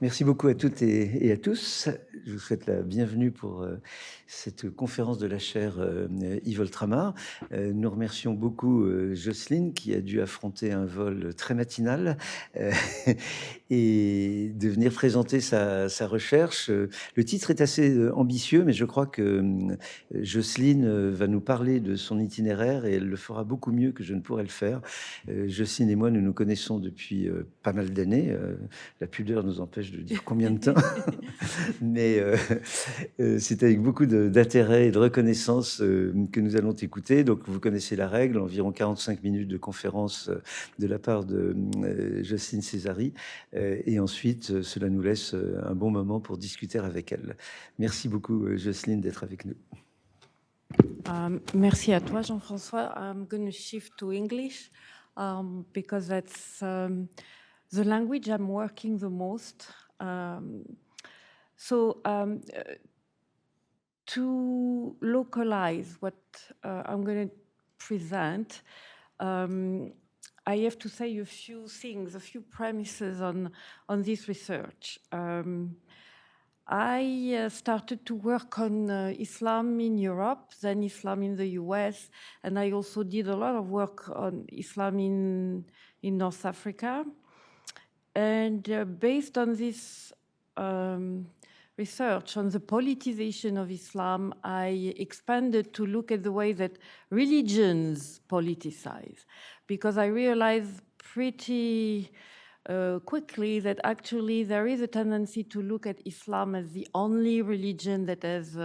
Merci beaucoup à toutes et à tous. Je vous souhaite la bienvenue pour cette conférence de la chaire Yves Oltramar. Nous remercions beaucoup Jocelyne qui a dû affronter un vol très matinal et de venir présenter sa recherche. Le titre est assez ambitieux, mais je crois que Jocelyne va nous parler de son itinéraire et elle le fera beaucoup mieux que je ne pourrais le faire. Jocelyne et moi, nous nous connaissons depuis pas mal d'années. La pudeur nous empêche de dire combien de temps, mais c'est avec beaucoup d'intérêt et de reconnaissance que nous allons t'écouter. Donc vous connaissez la règle, environ 45 minutes de conférence de la part de Jocelyne Césari, et ensuite cela nous laisse un bon moment pour discuter avec elle. Merci beaucoup Jocelyne d'être avec nous. Merci à toi Jean-François. I'm going to shift to English because that's the language I'm working the most. To localize what I'm going to present, I have to say a few things, a few premises on this research. I started to work on Islam in Europe, then Islam in the US, and I also did a lot of work on Islam in North Africa. And based on this research on the politicization of Islam, I expanded to look at the way that religions politicize, because I realized pretty quickly that actually there is a tendency to look at Islam as the only religion that has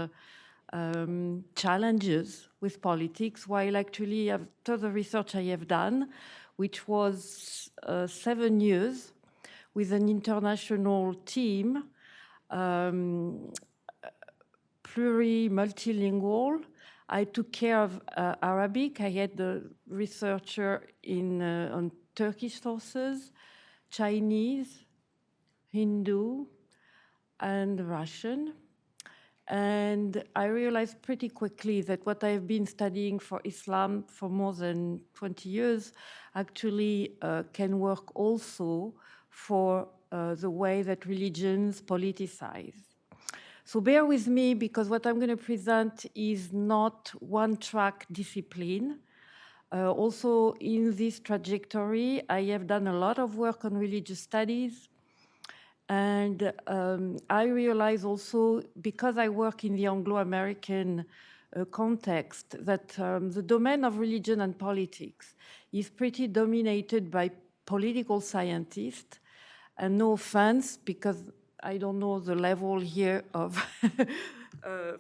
challenges with politics, while actually after the research I have done, which was 7 years with an international team, multilingual. I took care of Arabic. I had the researcher on Turkish sources, Chinese, Hindu, and Russian. And I realized pretty quickly that what I've been studying for Islam for more than 20 years actually can work also for the way that religions politicize. So bear with me, because what I'm going to present is not one-track discipline. Also in this trajectory, I have done a lot of work on religious studies. And I realize also, because I work in the Anglo-American context, that the domain of religion and politics is pretty dominated by political scientists. And no offense, because I don't know the level here of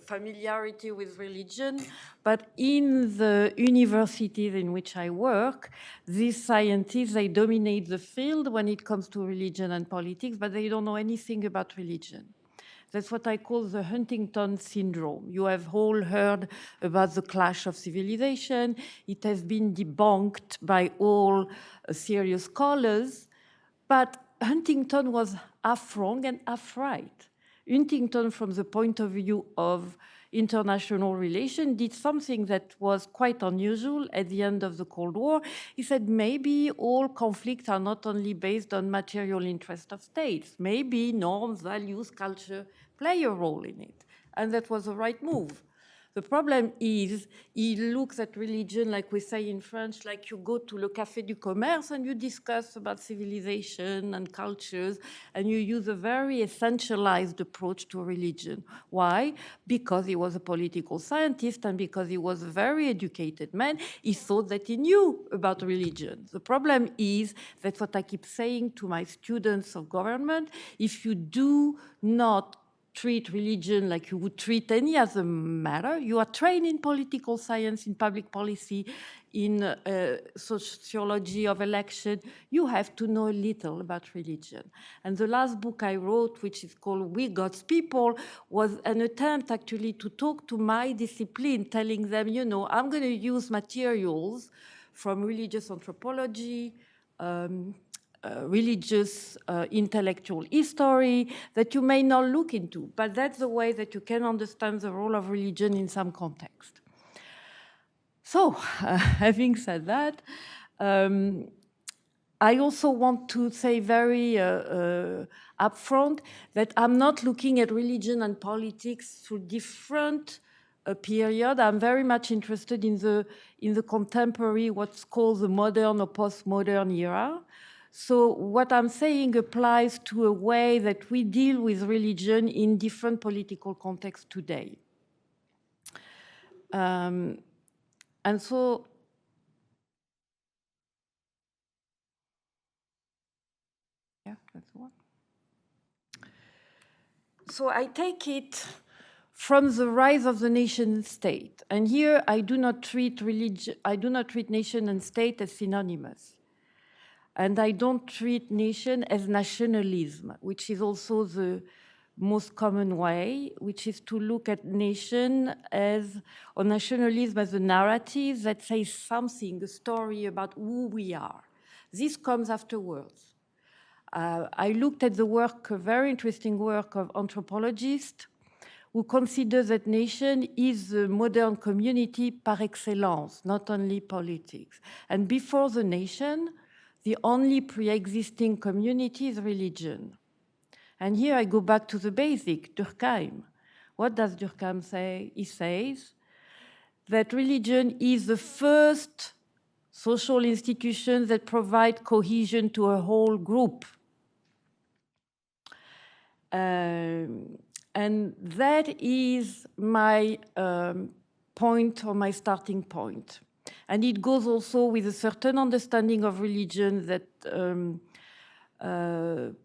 familiarity with religion, but in the universities in which I work, these scientists, they dominate the field when it comes to religion and politics, but they don't know anything about religion. That's what I call the Huntington syndrome. You have all heard about the clash of civilization. It has been debunked by all serious scholars, but Huntington was half wrong and half right. Huntington, from the point of view of international relations, did something that was quite unusual at the end of the Cold War. He said maybe all conflicts are not only based on material interest of states. Maybe norms, values, culture play a role in it. And that was the right move. The problem is, he looks at religion, like we say in French, like you go to le Café du Commerce and you discuss about civilization and cultures, and you use a very essentialized approach to religion. Why? Because he was a political scientist, and because he was a very educated man, he thought that he knew about religion. The problem is, that's what I keep saying to my students of government, if you do not treat religion like you would treat any other matter. You are trained in political science, in public policy, in sociology of election. You have to know a little about religion. And the last book I wrote, which is called We God's People, was an attempt actually to talk to my discipline, telling them, you know, I'm going to use materials from religious anthropology, religious intellectual history that you may not look into, but that's the way that you can understand the role of religion in some context. So, having said that, I also want to say very upfront that I'm not looking at religion and politics through different period. I'm very much interested in the contemporary, what's called the modern or postmodern era. So what I'm saying applies to a way that we deal with religion in different political contexts today. And so yeah, that's one. So I take it from the rise of the nation state. And here I do not treat nation and state as synonymous. And I don't treat nation as nationalism, which is also the most common way, which is to look at nation as, or nationalism as a narrative that says something, a story about who we are. This comes afterwards. I looked at the work, a very interesting work of anthropologists who consider that nation is the modern community par excellence, not only politics. And before the nation, the only pre-existing community is religion. And here I go back to the basic, Durkheim. What does Durkheim say? He says that religion is the first social institution that provides cohesion to a whole group. And that is my point, or my starting point. And it goes also with a certain understanding of religion that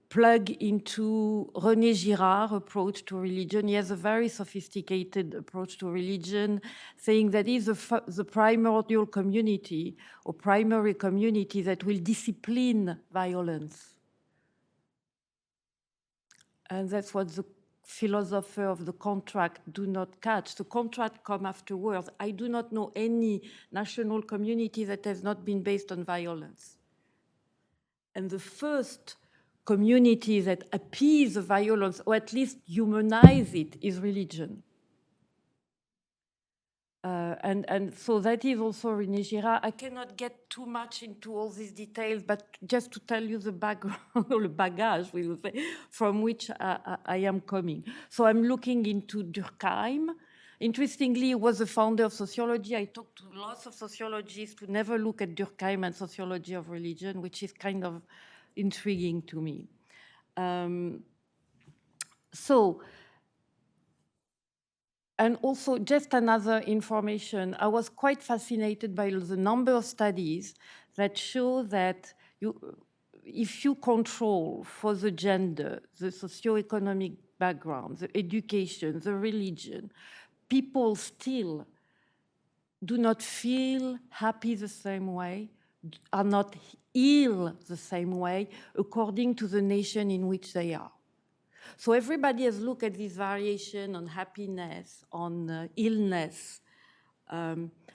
plug into René Girard's approach to religion. He has a very sophisticated approach to religion, saying that is the primordial community or primary community that will discipline violence. And that's what the philosopher of the contract do not catch. The contract come afterwards. I do not know any national community that has not been based on violence. And the first community that appease the violence, or at least humanize it, is religion. And so that is also René Girard. I cannot get too much into all these details, but just to tell you the background, or the bagage, we will say, from which I am coming. So I'm looking into Durkheim. Interestingly, he was the founder of sociology. I talked to lots of sociologists who never look at Durkheim and sociology of religion, which is kind of intriguing to me. And also, just another information, I was quite fascinated by the number of studies that show that if you control for the gender, the socioeconomic background, the education, the religion, people still do not feel happy the same way, are not ill the same way, according to the nation in which they are. So everybody has looked at this variation on happiness, on illness.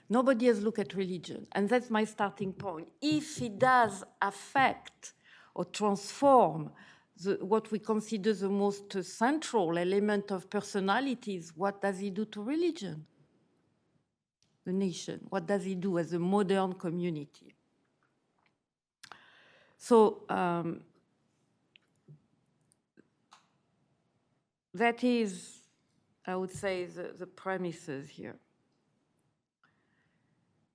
Nobody has looked at religion. And that's my starting point. If it does affect or transform what we consider the most central element of personalities, what does it do to religion? The nation. What does it do as a modern community? So that is, I would say, the premises here.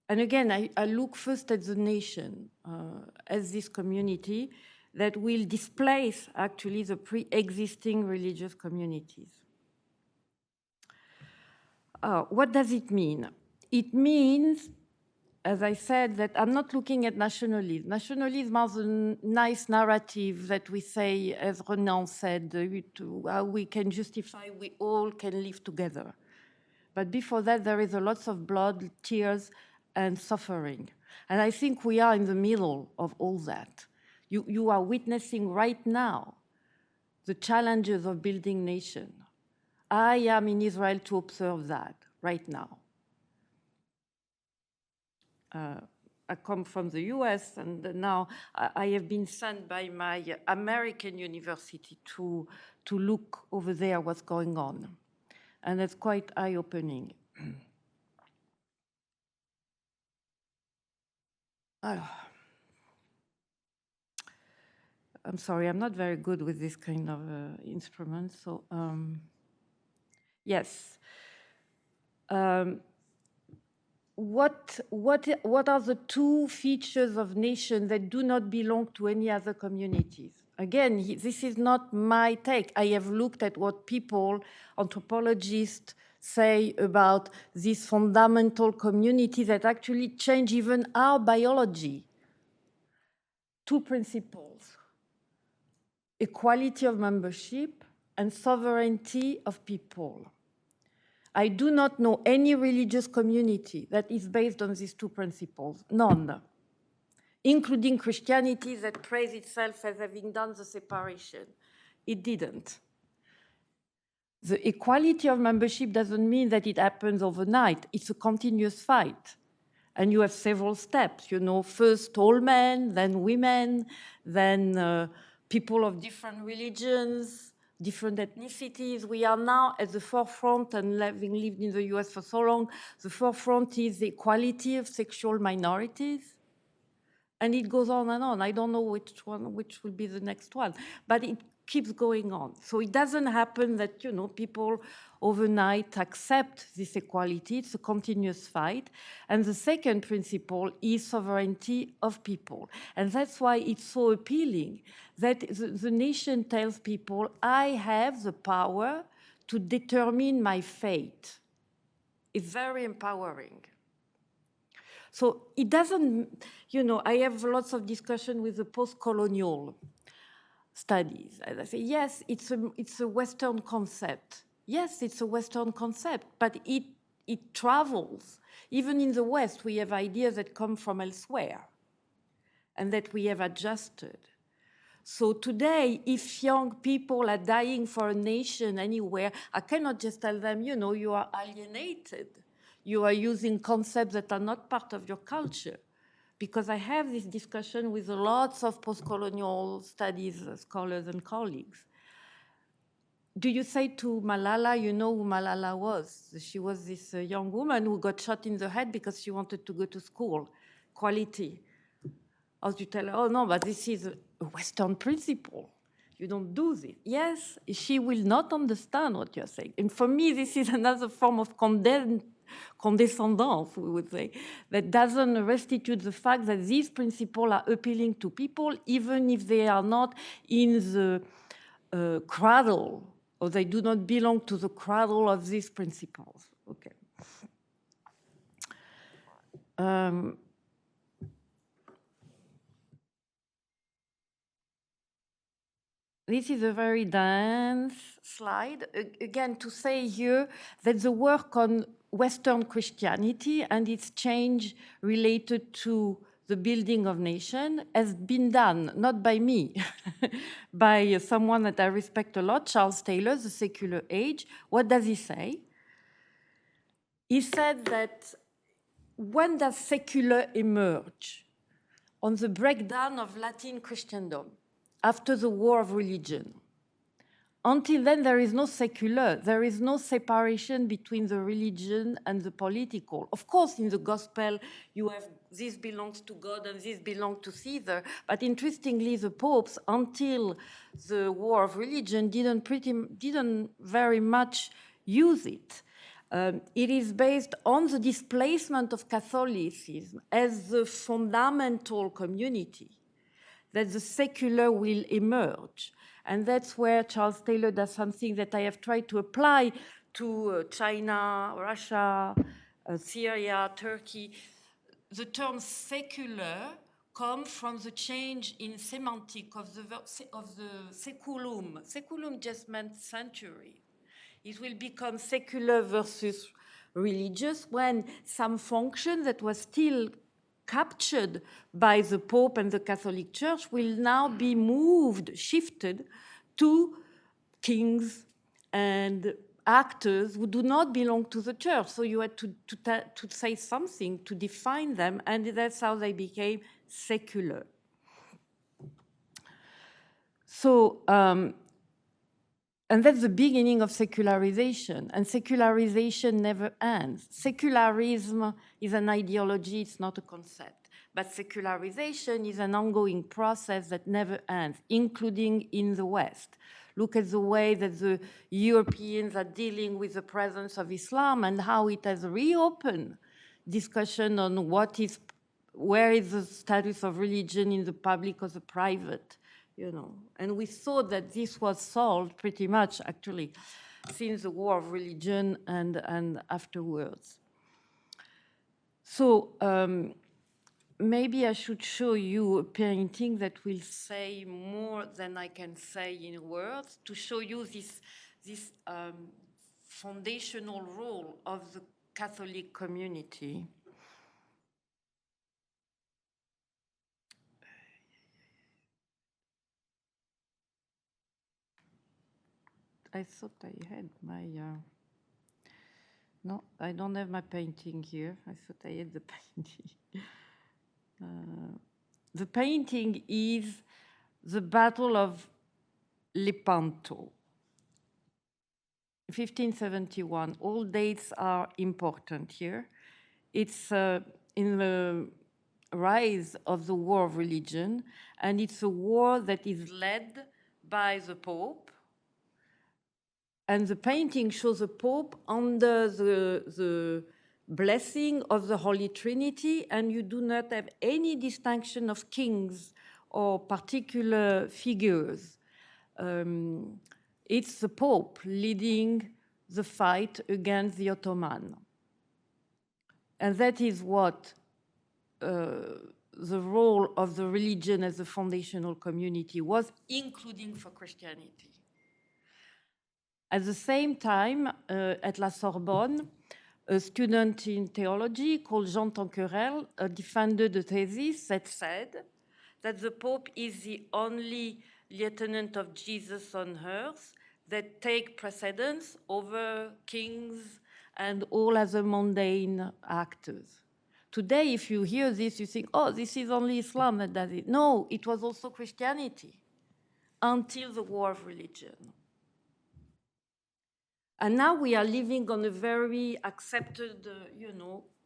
And again, I look first at the nation as this community that will displace actually the pre-existing religious communities. What does it mean? It means, as I said, that I'm not looking at nationalism. Nationalism is a nice narrative that we say, as Renan said, how we can justify we all can live together. But before that, there is a lot of blood, tears, and suffering. And I think we are in the middle of all that. You are witnessing right now the challenges of building nation. I am in Israel to observe that right now. I come from the US, and now I have been sent by my American university to look over there what's going on. And it's quite eye-opening. I'm sorry, I'm not very good with this kind of instrument. So, yes. What are the two features of nations that do not belong to any other communities? Again, this is not my take. I have looked at what people, anthropologists, say about this fundamental community that actually change even our biology. Two principles: equality of membership and sovereignty of people. I do not know any religious community that is based on these two principles, none, including Christianity that praised itself as having done the separation. It didn't. The equality of membership doesn't mean that it happens overnight. It's a continuous fight. And you have several steps, you know, first all men, then women, then people of different religions, different ethnicities. We are now at the forefront, and having lived in the US for so long, the forefront is the equality of sexual minorities. And it goes on and on. I don't know which will be the next one, but it keeps going on. So it doesn't happen that, you know, people overnight accept this equality. It's a continuous fight. And the second principle is sovereignty of people. And that's why it's so appealing that the nation tells people, I have the power to determine my fate. It's very empowering. So it doesn't, you know, I have lots of discussion with the post-colonial studies. And I say, yes, it's a Western concept. Yes, it's a Western concept, but it travels. Even in the West, we have ideas that come from elsewhere and that we have adjusted. So today, if young people are dying for a nation anywhere, I cannot just tell them, you know, you are alienated. You are using concepts that are not part of your culture. Because I have this discussion with lots of post-colonial studies scholars and colleagues. Do you say to Malala, you know who Malala was? She was this young woman who got shot in the head because she wanted to go to school. Quality. Or you tell her, oh no, but this is a Western principle. You don't do this. Yes, she will not understand what you're saying. And for me, this is another form of condescendence, we would say, that doesn't restitute the fact that these principles are appealing to people, even if they are not in the cradle, or they do not belong to the cradle of these principles. Okay. This is a very dense slide. Again, to say here that the work on Western Christianity and its change related to the building of nation has been done, not by me, by someone that I respect a lot, Charles Taylor, The Secular Age. What does he say? He said that when does secular emerge? On the breakdown of Latin Christendom, after the war of religion. Until then, there is no secular. There is no separation between the religion and the political. Of course, in the gospel, you have this belongs to God and this belongs to Caesar. But interestingly, the popes, until the war of religion, didn't very much use it. It is based on the displacement of Catholicism as the fundamental community that the secular will emerge. And that's where Charles Taylor does something that I have tried to apply to China, Russia, Syria, Turkey. The term secular comes from the change in semantic of the seculum. Seculum just meant century. It will become secular versus religious when some function that was still captured by the Pope and the Catholic Church will now be moved, shifted to kings and actors who do not belong to the church. So you had to say something to define them, and that's how they became secular. So, and that's the beginning of secularization, and secularization never ends. Secularism is an ideology, it's not a concept. But secularization is an ongoing process that never ends, including in the West. Look at the way that the Europeans are dealing with the presence of Islam and how it has reopened discussion on where is the status of religion in the public or the private, And we thought that this was solved pretty much, actually, since the war of religion and afterwards. So maybe I should show you a painting that will say more than I can say in words, to show you this foundational role of the Catholic community. I thought I had my... No, I don't have my painting here. I thought I had the painting. The painting is the Battle of Lepanto, 1571. All dates are important here. It's in the rise of the war of religion, and it's a war that is led by the Pope. And the painting shows the Pope under the blessing of the Holy Trinity, and you do not have any distinction of kings or particular figures. It's the Pope leading the fight against the Ottoman. And that is what the role of the religion as a foundational community was, including for Christianity. At the same time, at La Sorbonne, a student in theology called Jean Tanquerel defended a thesis that said that the Pope is the only lieutenant of Jesus on earth that take precedence over kings and all other mundane actors. Today, if you hear this, you think, oh, this is only Islam that does it. No, it was also Christianity until the war of religion. And now we are living on a very accepted,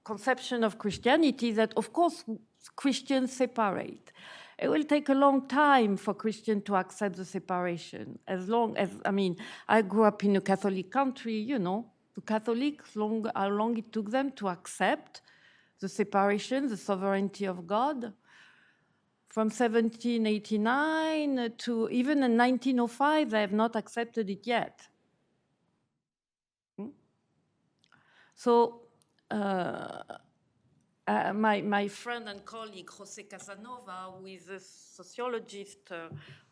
conception of Christianity that, of course, Christians separate. It will take a long time for Christians to accept the separation. As long as, I grew up in a Catholic country, the Catholics, how long it took them to accept the separation, the sovereignty of God. From 1789 to even in 1905, they have not accepted it yet. So my friend and colleague, Jose Casanova, who is a sociologist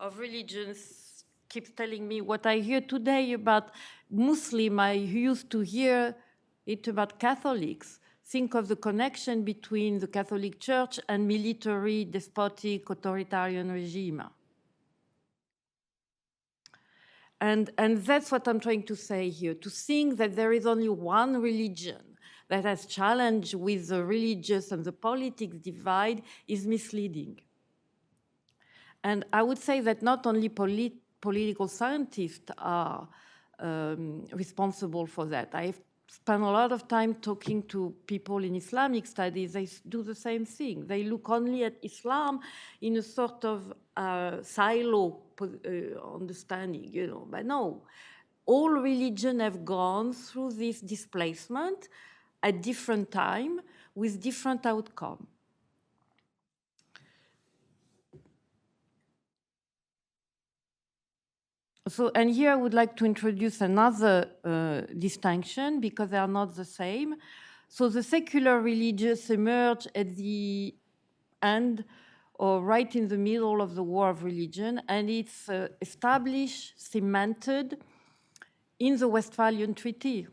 of religions, keeps telling me what I hear today about Muslim, I used to hear it about Catholics. Think of the connection between the Catholic Church and military, despotic, authoritarian regime. And that's what I'm trying to say here. To think that there is only one religion that has challenged with the religious and the politics divide is misleading. And I would say that not only political scientists are responsible for that. I've spent a lot of time talking to people in Islamic studies. They do the same thing. They look only at Islam in a sort of silo understanding, But no, all religions have gone through this displacement at different time with different outcome. So, and here I would like to introduce another distinction because they are not the same. So the secular religious emerged at the end or right in the middle of the war of religion, and it's established, cemented in the Westphalian Treaty.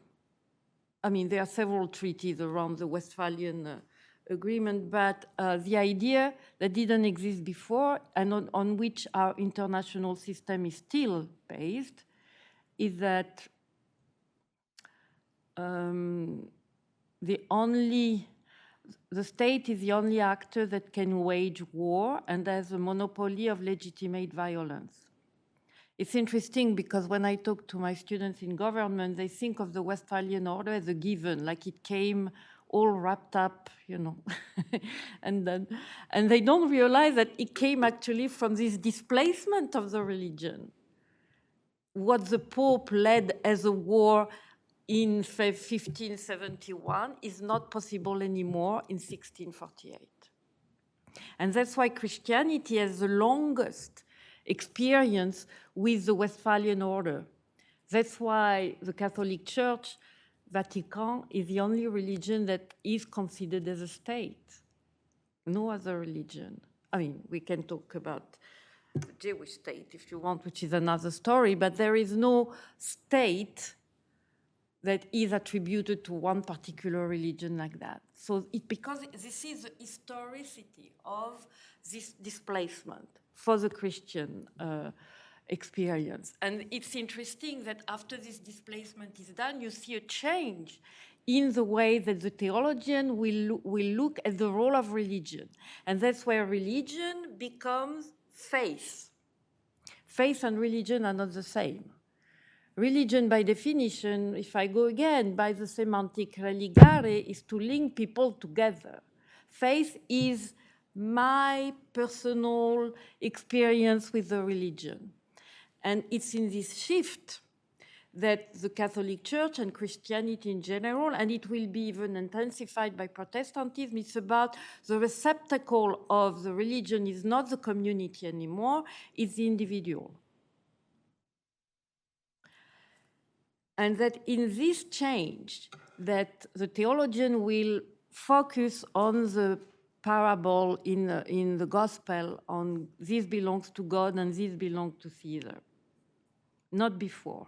There are several treaties around the Westphalian agreement, but the idea that didn't exist before and on which our international system is still based is that the state is the only actor that can wage war and has a monopoly of legitimate violence. It's interesting because when I talk to my students in government, they think of the Westphalian order as a given, like it came all wrapped up, and they don't realize that it came actually from this displacement of the religion. What the Pope led as a war in 1571 is not possible anymore in 1648. And that's why Christianity has the longest experience with the Westphalian order. That's why the Catholic Church, Vatican, is the only religion that is considered as a state. No other religion. I mean, we can talk about the Jewish state if you want, which is another story, but there is no state that is attributed to one particular religion like that. So because this is the historicity of this displacement for the Christian experience. And it's interesting that after this displacement is done, you see a change in the way that the theologian will look at the role of religion. And that's where religion becomes faith. Faith and religion are not the same. Religion, by definition, if I go again by the semantic religare, is to link people together. Faith is my personal experience with the religion. And it's in this shift that the Catholic Church and Christianity in general, and it will be even intensified by Protestantism, it's about the receptacle of the religion is not the community anymore, it's the individual. And that in this change, that the theologian will focus on the parable in the gospel on this belongs to God and this belongs to Caesar, not before.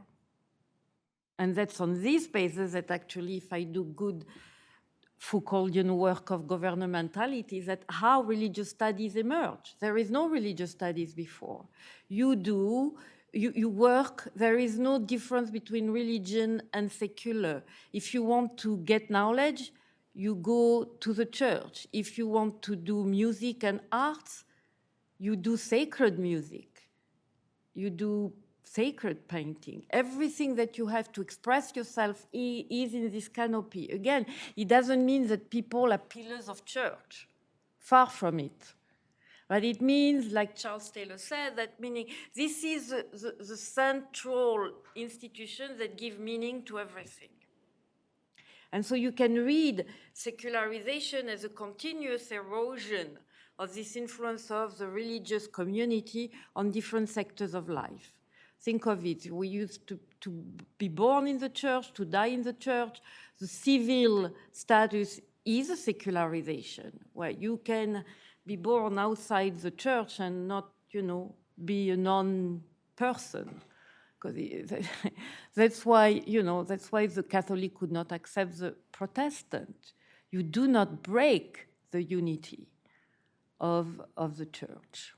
And that's on this basis that actually, if I do good Foucauldian work of governmentality, that how religious studies emerge. There is no religious studies before. You work, there is no difference between religion and secular. If you want to get knowledge, you go to the church. If you want to do music and arts, you do sacred music. You do sacred painting. Everything that you have to express yourself is in this canopy. Again, it doesn't mean that people are pillars of church. Far from it. But it means, like Charles Taylor said, that meaning this is the central institution that give meaning to everything. And so you can read secularization as a continuous erosion of this influence of the religious community on different sectors of life. Think of it. We used to be born in the church, to die in the church. The civil status is a secularization, where you can be born outside the church and not, be a non-person. Because that's why, that's why the Catholic could not accept the Protestant. You do not break the unity of the church.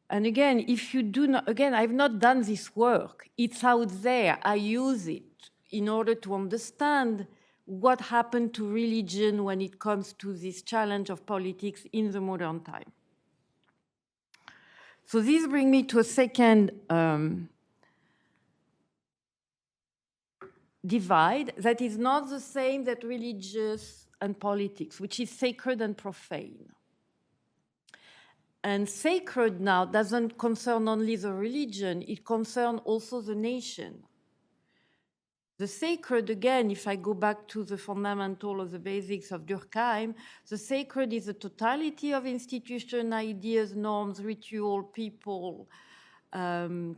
And again, if you do not, again, I've not done this work. It's out there. I use it in order to understand what happened to religion when it comes to this challenge of politics in the modern time. So this brings me to a second divide that is not the same that religious and politics, which is sacred and profane. And sacred now doesn't concern only the religion, it concerns also the nation. The sacred, again, if I go back to the fundamental or the basics of Durkheim, the sacred is the totality of institution, ideas, norms, ritual, people,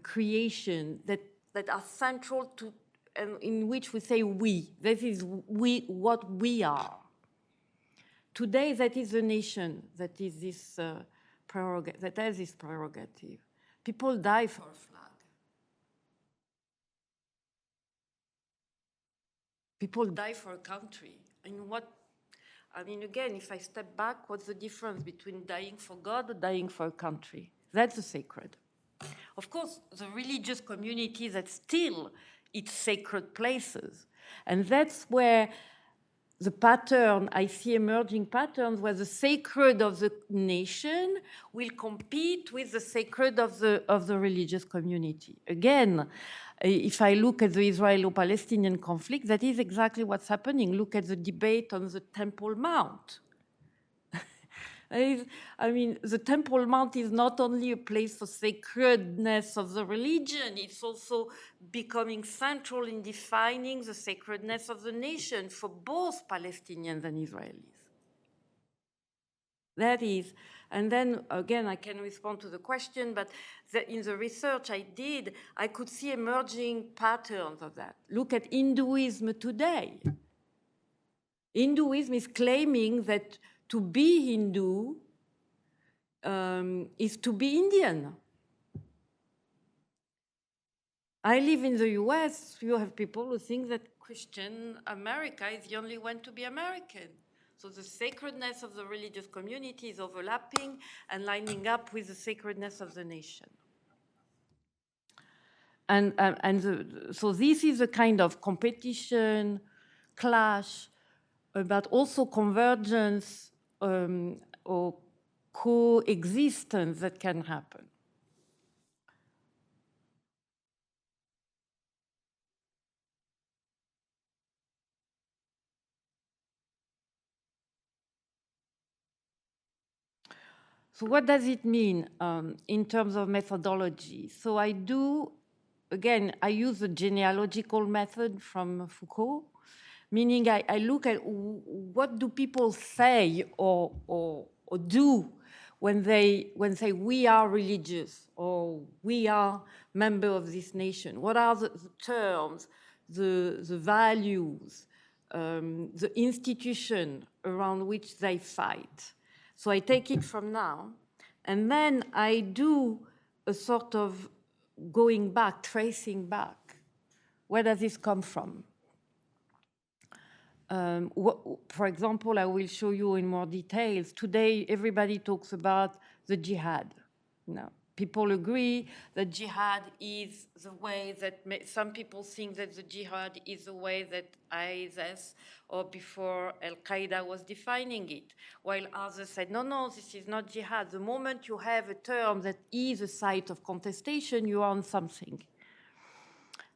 creation that are central to, and in which we say we. That is we, what we are. Today, that is the nation that is this that has this prerogative. People die for a flag. People die for a country. Again, if I step back, what's the difference between dying for God or dying for a country? That's the sacred. Of course, the religious community, that's still its sacred places. And that's where the pattern, I see emerging patterns where the sacred of the nation will compete with the sacred of the religious community. Again, if I look at the Israelo-Palestinian conflict, that is exactly what's happening. Look at the debate on the Temple Mount. I mean, the Temple Mount is not only a place for sacredness of the religion, it's also becoming central in defining the sacredness of the nation for both Palestinians and Israelis. That is, and then again, I can respond to the question, but in the research I did, I could see emerging patterns of that. Look at Hinduism today. Hinduism is claiming that to be Hindu is to be Indian. I live in the US. You have people who think that Christian America is the only one to be American. So the sacredness of the religious community is overlapping and lining up with the sacredness of the nation. So this is a kind of competition, clash, but also convergence or coexistence that can happen. So what does it mean in terms of methodology? So I do, again, I use the genealogical method from Foucault, meaning I look at what do people say or do when they say we are religious or we are member of this nation. What are the terms, the values, the institution around which they fight? So I take it from now, and then I do a sort of going back, tracing back. Where does this come from? For example, I will show you in more details. Today, everybody talks about the jihad. No. People agree that jihad is the way that some people think that the jihad is the way that ISIS or before Al-Qaeda was defining it, while others said, no, this is not jihad. The moment you have a term that is a site of contestation, you are on something.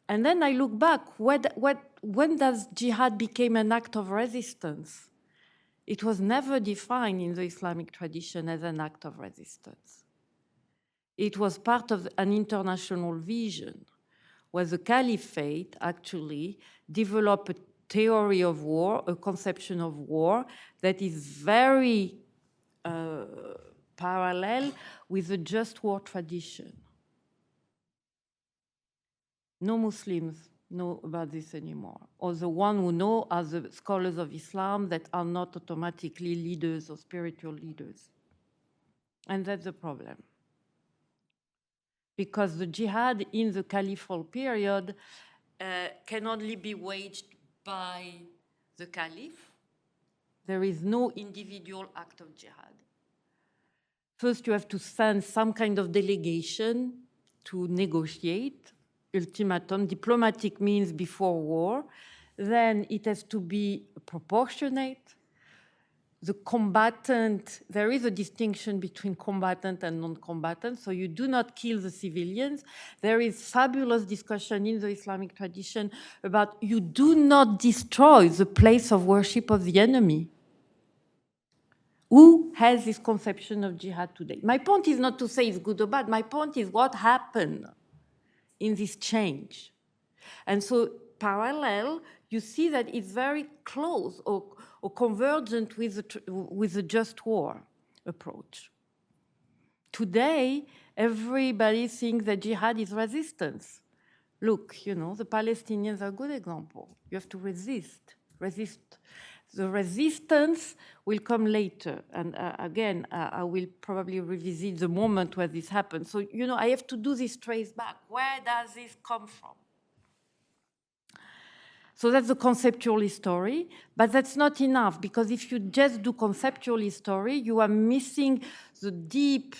And then I look back, when does jihad become an act of resistance? It was never defined in the Islamic tradition as an act of resistance. It was part of an international vision where the caliphate actually developed a theory of war, a conception of war that is very parallel with the just war tradition. No Muslims know about this anymore, or the one who know are the scholars of Islam that are not automatically leaders or spiritual leaders. And that's the problem. Because the jihad in the caliphal period can only be waged by the caliph. There is no individual act of jihad. First, you have to send some kind of delegation to negotiate, ultimatum, diplomatic means before war. Then it has to be proportionate. The combatant, there is a distinction between combatant and non-combatant, so you do not kill the civilians. There is fabulous discussion in the Islamic tradition about you do not destroy the place of worship of the enemy. Who has this conception of jihad today? My point is not to say it's good or bad. My point is what happened in this change. And so parallel, you see that it's very close or convergent with the just war approach. Today, everybody thinks that jihad is resistance. Look, the Palestinians are a good example. You have to resist. The resistance will come later. And again, I will probably revisit the moment where this happened. So, I have to do this trace back. Where does this come from? So that's the conceptual history, but that's not enough, because if you just do conceptual history, you are missing the deep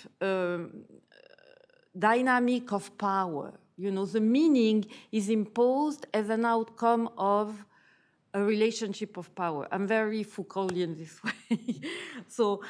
dynamic of power. The meaning is imposed as an outcome of a relationship of power. I'm very Foucauldian this way. So,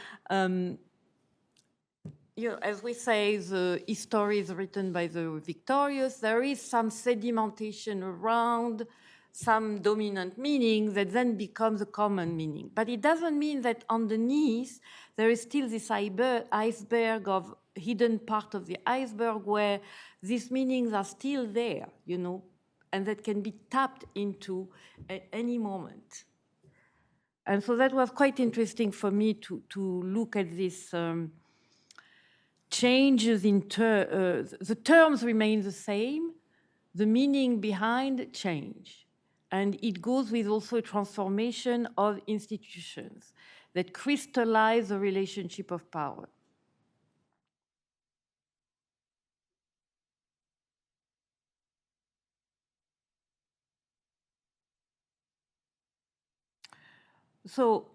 you know, as we say, the history is written by the victorious. There is some sedimentation around some dominant meaning that then becomes a common meaning. But it doesn't mean that underneath there is still this iceberg of hidden part of the iceberg where these meanings are still there, you know, and that can be tapped into at any moment. And so that was quite interesting for me to look at this changes in the terms remain the same, the meaning behind change. And it goes with also a transformation of institutions that crystallize the relationship of power. So,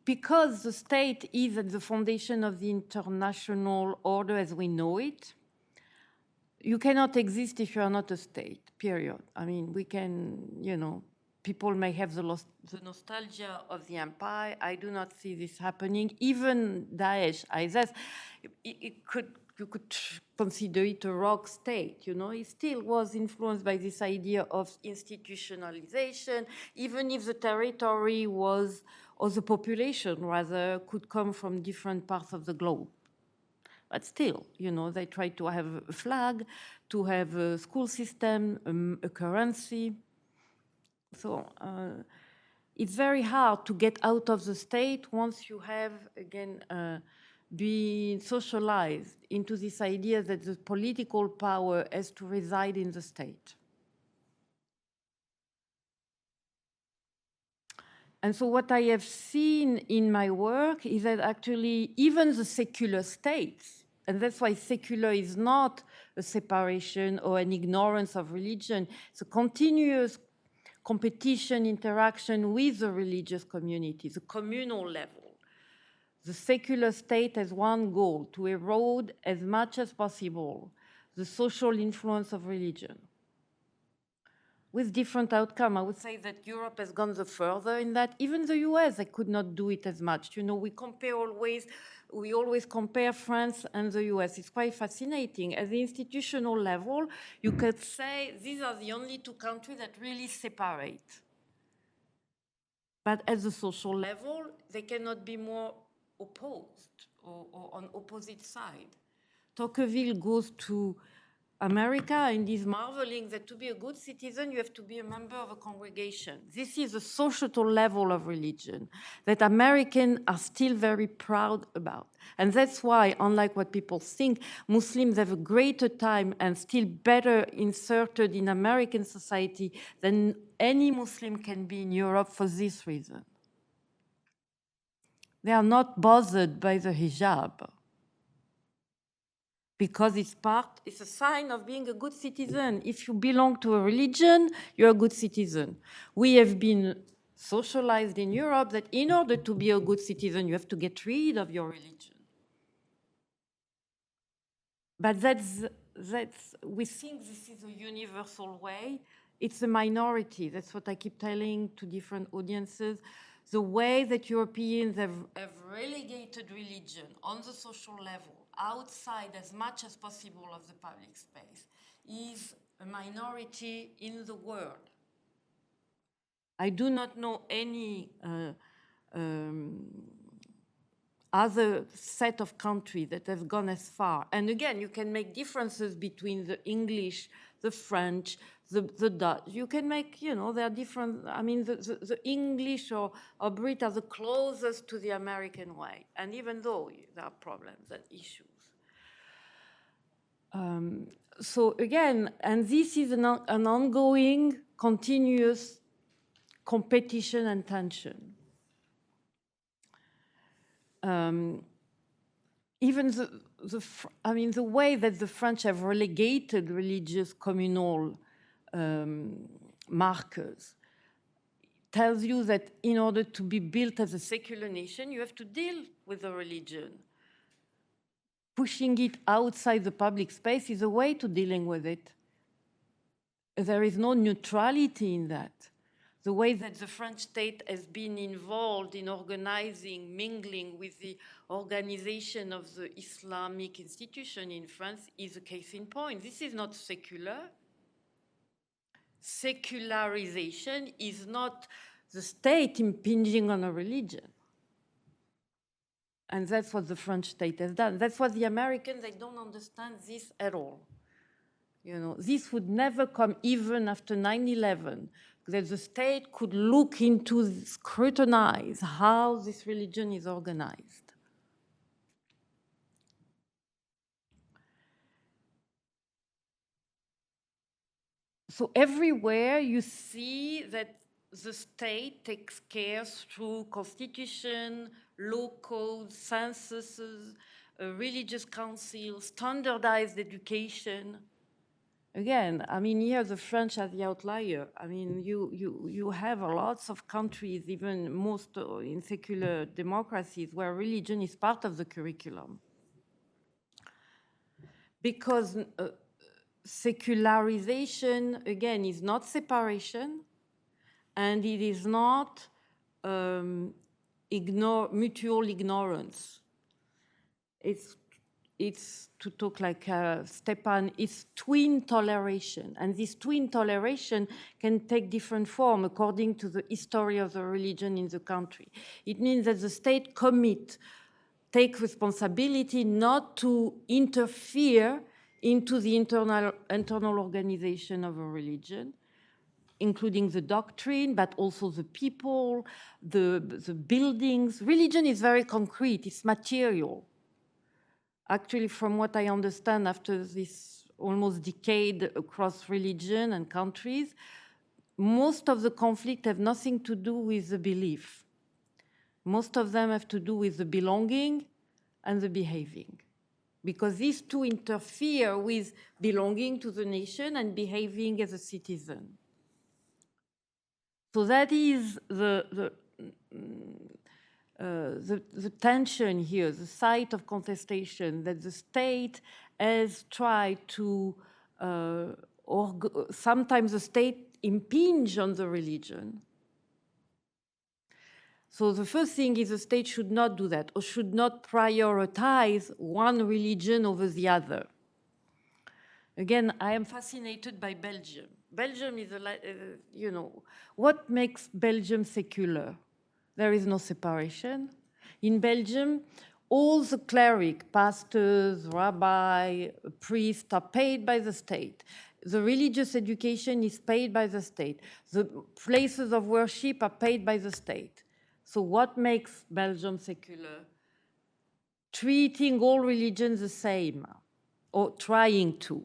because the state is at the foundation of the international order as we know it, you cannot exist if you are not a state, period. I mean, we can, you know, people may have the nostalgia of the empire. I do not see this happening. Even Daesh, ISIS, you could consider it a rogue state, you know. It still was influenced by this idea of institutionalization, even if the territory was, or the population rather, could come from different parts of the globe. But still, you know, they try to have a flag, to have a school system, a currency. So it's very hard to get out of the state once you have, again, been socialized into this idea that the political power has to reside in the state. And so what I have seen in my work is that actually even the secular states, and that's why secular is not a separation or an ignorance of religion, it's a continuous competition, interaction with the religious community, the communal level. The secular state has one goal: to erode as much as possible the social influence of religion. With different outcome. I would say that Europe has gone the further in that. Even the US, they could not do it as much. You know, we always compare France and the US. It's quite fascinating. At the institutional level, you could say these are the only two countries that really separate. But at the social level, they cannot be more opposed or on opposite side. Tocqueville goes to America and is marveling that to be a good citizen, you have to be a member of a congregation. This is a societal level of religion that Americans are still very proud about. And that's why, unlike what people think, Muslims have a greater time and still better inserted in American society than any Muslim can be in Europe for this reason. They are not bothered by the hijab, because it's a sign of being a good citizen. If you belong to a religion, you're a good citizen. We have been socialized in Europe that in order to be a good citizen, you have to get rid of your religion. But we think this is a universal way. It's a minority. That's what I keep telling to different audiences. The way that Europeans have relegated religion on the social level, outside as much as possible of the public space, is a minority in the world. I do not know any other set of countries that have gone as far. And again, you can make differences between the English, the French, the Dutch. You can make, you know, there are different, I mean, the English or Brit are the closest to the American way. And even though there are problems and issues. So again, and this is an ongoing, continuous competition and tension. Even the way that the French have relegated religious communal markers tells you that in order to be built as a secular nation, you have to deal with the religion. Pushing it outside the public space is a way to dealing with it. there is no neutrality in that. The way that the French state has been involved in organizing, mingling with the organization of the Islamic institution in France is a case in point. This is not secular. Secularization is not the state impinging on a religion. And that's what the French state has done. That's what the Americans, they don't understand this at all. You know, this would never come even after 9/11, that the state could look into, scrutinize how this religion is organized. So everywhere you see that the state takes care through constitution, law codes, censuses, religious councils, standardized education. Again, I mean, here the French are the outlier. I mean, you have lots of countries, even most in secular democracies, where religion is part of the curriculum. Because secularization, again, is not separation, and it is not mutual ignorance. It's to talk like Stepan, it's twin toleration. And this twin toleration can take different form according to the history of the religion in the country. It means that the state take responsibility not to interfere into the internal organization of a religion, including the doctrine, but also the people, the buildings. Religion is very concrete, it's material. Actually, from what I understand, after this almost decade across religion and countries, most of the conflict have nothing to do with the belief. Most of them have to do with the belonging and the behaving, because these two interfere with belonging to the nation and behaving as a citizen. So that is the tension here, the site of contestation, that the state has tried to, sometimes the state impinge on the religion. So the first thing is the state should not do that, or should not prioritize one religion over the other. Again, I am fascinated by Belgium. Belgium is, you know, what makes Belgium secular? There is no separation. In Belgium, all the cleric, pastors, rabbi, priests are paid by the state. The religious education is paid by the state. The places of worship are paid by the state. So what makes Belgium secular? Treating all religions the same, or trying to.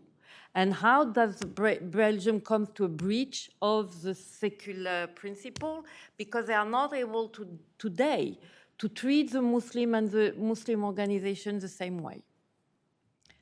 And how does Belgium come to a breach of the secular principle? Because they are not able to today to treat the Muslim and the Muslim organization the same way.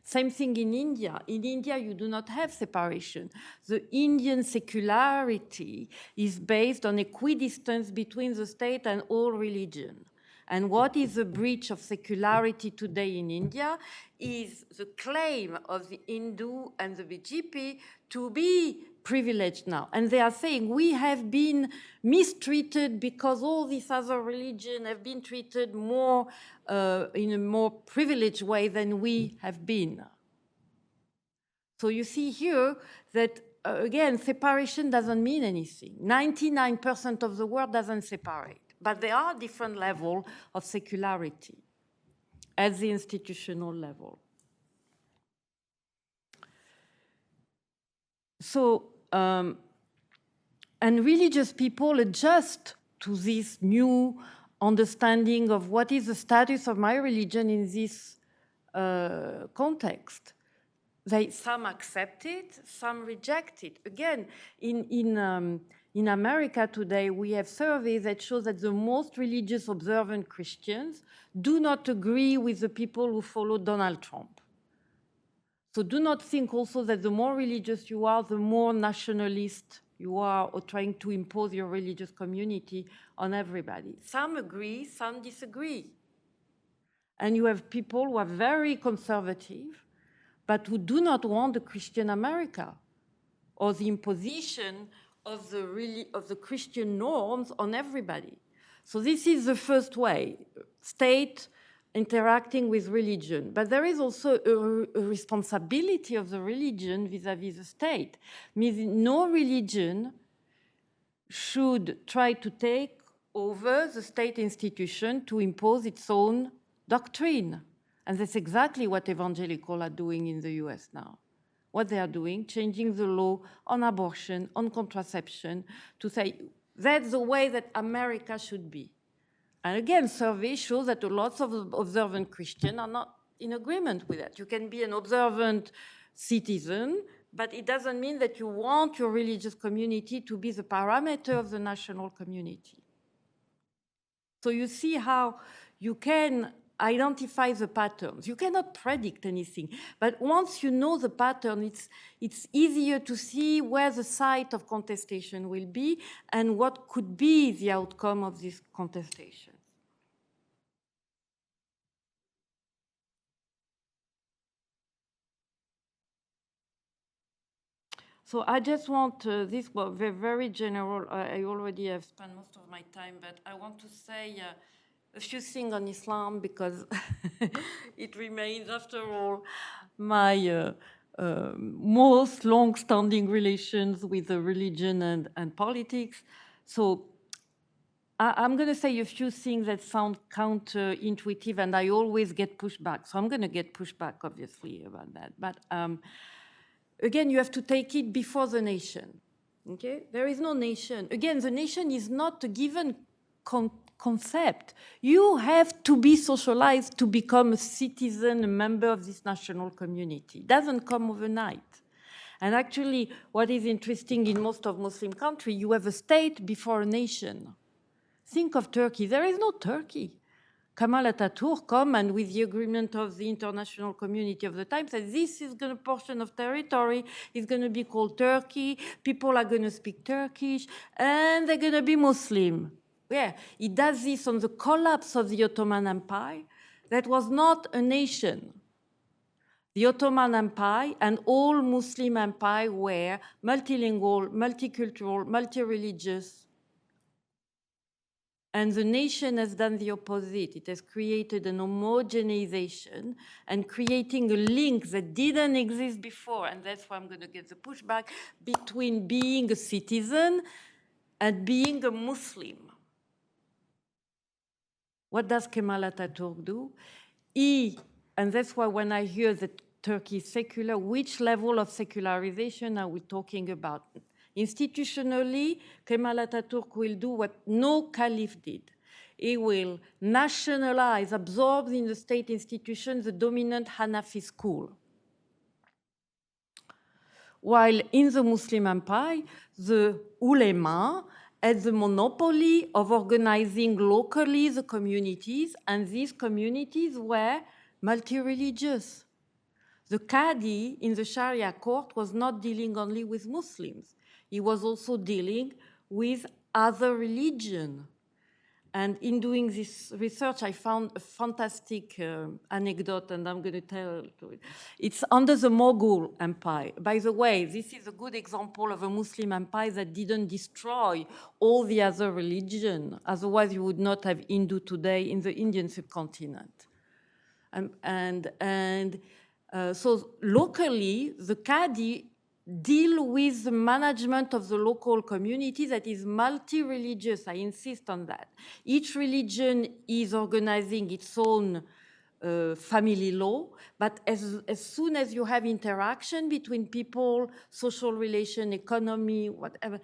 Same thing in India. In India, you do not have separation. The Indian secularity is based on equidistance between the state and all religion. And what is the breach of secularity today in India is the claim of the Hindu and the BJP to be privileged now. And they are saying we have been mistreated because all these other religions have been treated more in a more privileged way than we have been. So you see here that, again, separation doesn't mean anything. 99% of the world doesn't separate. But there are different levels of secularity at the institutional level. So, and religious people adjust to this new understanding of what is the status of my religion in this context. Some accept it, some reject it. Again, in America today, we have surveys that show that the most religious observant Christians do not agree with the people who follow Donald Trump. So do not think also that the more religious you are, the more nationalist you are, or trying to impose your religious community on everybody. Some agree, some disagree. And you have people who are very conservative, but who do not want a Christian America, or the imposition of the Christian norms on everybody. So this is the first way, state interacting with religion. But there is also a responsibility of the religion vis-à-vis the state. Meaning no religion should try to take over the state institution to impose its own doctrine. And that's exactly what evangelicals are doing in the US now. What they are doing, changing the law on abortion, on contraception, to say that's the way that America should be. And again, surveys show that lots of observant Christians are not in agreement with that. You can be an observant citizen, but it doesn't mean that you want your religious community to be the parameter of the national community. So you see how you can identify the patterns. You cannot predict anything, but once you know the pattern, it's easier to see where the site of contestation will be and what could be the outcome of this contestation. So I just want, this was very general. I already have spent most of my time, but I want to say a few things on Islam because it remains, after all, my most long-standing relations with the religion and politics. So I'm going to say a few things that sound counterintuitive, and I always get pushback. So I'm going to get pushback, obviously, about that. But again, you have to take it before the nation. Okay? There is no nation. Again, the nation is not a given concept. You have to be socialized to become a citizen, a member of this national community. It doesn't come overnight. And actually, what is interesting in most of Muslim countries, you have a state before a nation. Think of Turkey. There is no Turkey. Kemal Atatürk come and with the agreement of the international community of the time said this is going to portion of territory, it's going to be called Turkey, people are going to speak Turkish, and they're going to be Muslim. Yeah, he does this on the collapse of the Ottoman Empire. That was not a nation. The Ottoman Empire and all Muslim empire were multilingual, multicultural, multi-religious. And the nation has done the opposite. It has created an homogenization and creating a link that didn't exist before. And that's why I'm going to get the pushback between being a citizen and being a Muslim. What does Kemal Atatürk do? And that's why when I hear that Turkey is secular, which level of secularization are we talking about? Institutionally, Kemal Atatürk will do what no caliph did. He will nationalize, absorb in the state institutions the dominant Hanafi school. While in the Muslim empire, the ulema had the monopoly of organizing locally the communities, and these communities were multi-religious. The Qadi in the Sharia court was not dealing only with Muslims. He was also dealing with other religion. And in doing this research, I found a fantastic anecdote, and I'm going to tell it. It's under the Mughal Empire. By the way, this is a good example of a Muslim empire that didn't destroy all the other religion. Otherwise, you would not have Hindu today in the Indian subcontinent. So locally, the Qadi deal with the management of the local community that is multi-religious. I insist on that. Each religion is organizing its own family law, but as soon as you have interaction between people, social relation, economy, whatever,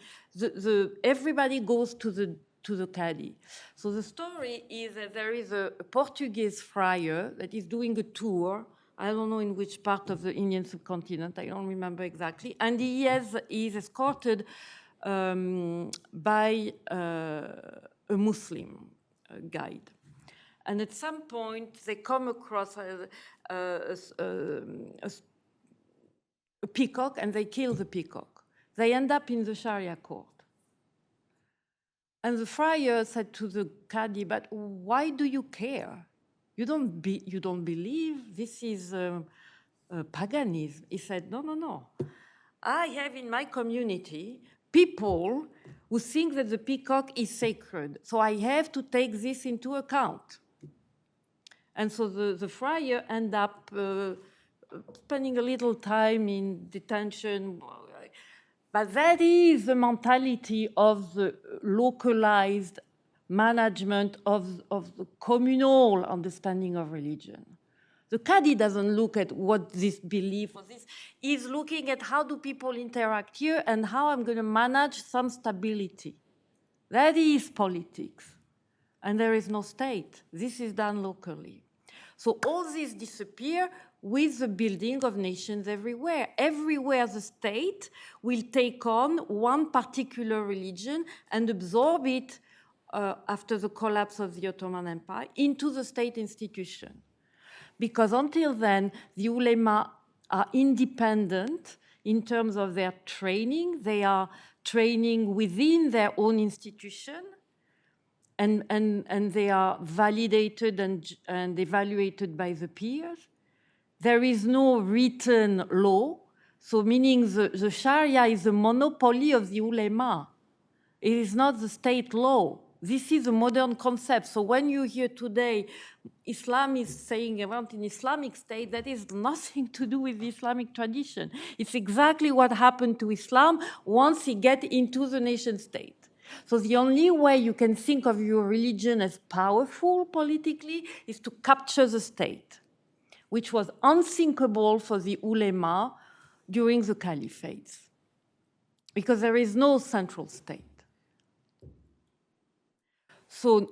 everybody goes to the Qadi. So the story is that there is a Portuguese friar that is doing a tour. I don't know in which part of the Indian subcontinent, I don't remember exactly. And he is escorted by a Muslim guide. And at some point, they come across a peacock and they kill the peacock. They end up in the Sharia court. And the friar said to the Qadi, but why do you care? You don't believe this is paganism. He said, no. I have in my community people who think that the peacock is sacred. So I have to take this into account. And so the friar end up spending a little time in detention. But that is the mentality of the localized management of the communal understanding of religion. The Qadi doesn't look at what this belief or this. He's looking at how do people interact here and how I'm going to manage some stability. That is politics. And there is no state. This is done locally. So all this disappear with the building of nations everywhere. Everywhere the state will take on one particular religion and absorb it after the collapse of the Ottoman Empire into the state institution. Because until then, the ulema are independent in terms of their training. They are training within their own institution, and they are validated and evaluated by the peers. There is no written law, so meaning the Sharia is a monopoly of the ulema. It is not the state law. This is a modern concept. So when you hear today Islam is saying around an Islamic state, that is nothing to do with the Islamic tradition. It's exactly what happened to Islam once it get into the nation state. So the only way you can think of your religion as powerful politically is to capture the state, which was unthinkable for the ulema during the caliphates, because there is no central state. So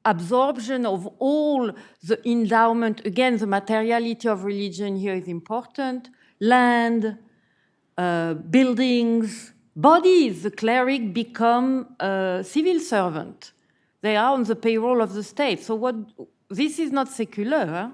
absorption of all the endowment, again, the materiality of religion here is important. Land, buildings, bodies. The cleric become a civil servant. They are on the payroll of the state. So this is not secular. Huh?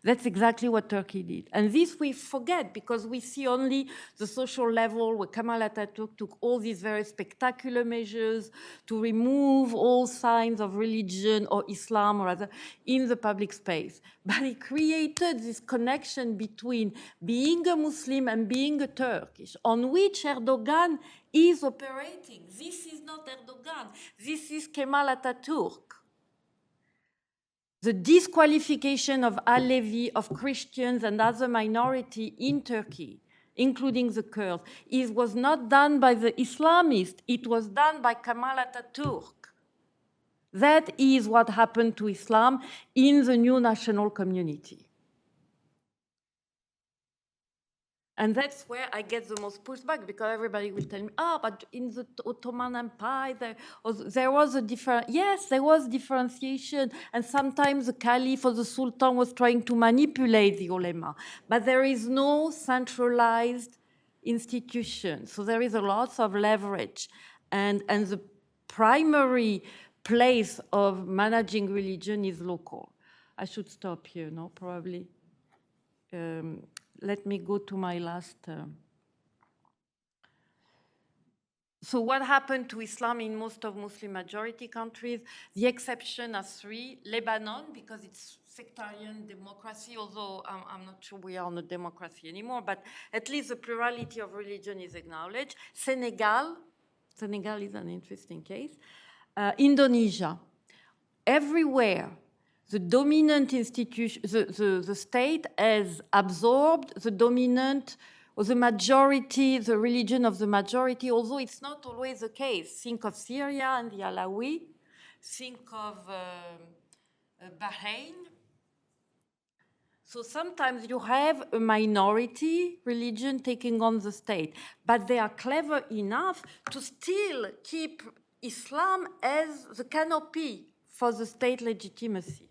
That's exactly what Turkey did. And this we forget because we see only the social level where Kemal Atatürk took all these very spectacular measures to remove all signs of religion or Islam or other in the public space. But he created this connection between being a Muslim and being a Turkish, on which Erdogan is operating. This is not Erdogan. This is Kemal Atatürk. The disqualification of Alevi, of Christians and other minority in Turkey, including the Kurds, was not done by the Islamists. It was done by Kemal Atatürk. That is what happened to Islam in the new national community. And that's where I get the most pushback, because everybody will tell me, but in the Ottoman Empire, there was a different, yes, there was differentiation. And sometimes the caliph or the sultan was trying to manipulate the ulema. But there is no centralized institution. So there is a lot of leverage. And the primary place of managing religion is local. I should stop here, no, probably. Let me go to my last. So what happened to Islam in most of Muslim majority countries? The exception are three. Lebanon, because it's sectarian democracy, although I'm not sure we are on a democracy anymore, but at least the plurality of religion is acknowledged. Senegal is an interesting case. Indonesia. Everywhere, the dominant institution, the state has absorbed the dominant or the majority, the religion of the majority, although it's not always the case. Think of Syria and the Alawi. Think of Bahrain. So sometimes you have a minority religion taking on the state, but they are clever enough to still keep Islam as the canopy for the state legitimacy.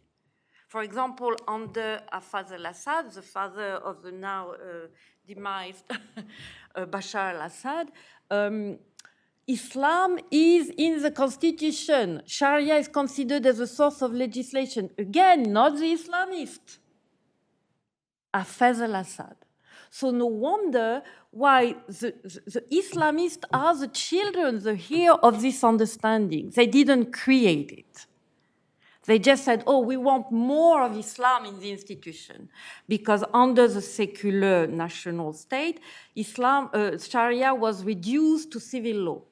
For example, under Hafez al-Assad, the father of the now demised Bashar al-Assad, Islam is in the constitution. Sharia is considered as a source of legislation. Again, not the Islamist. Hafez al-Assad. So no wonder why the Islamists are the children, the heir of this understanding. They didn't create it. They just said, oh, we want more of Islam in the institution, because under the secular national state, Sharia was reduced to civil law.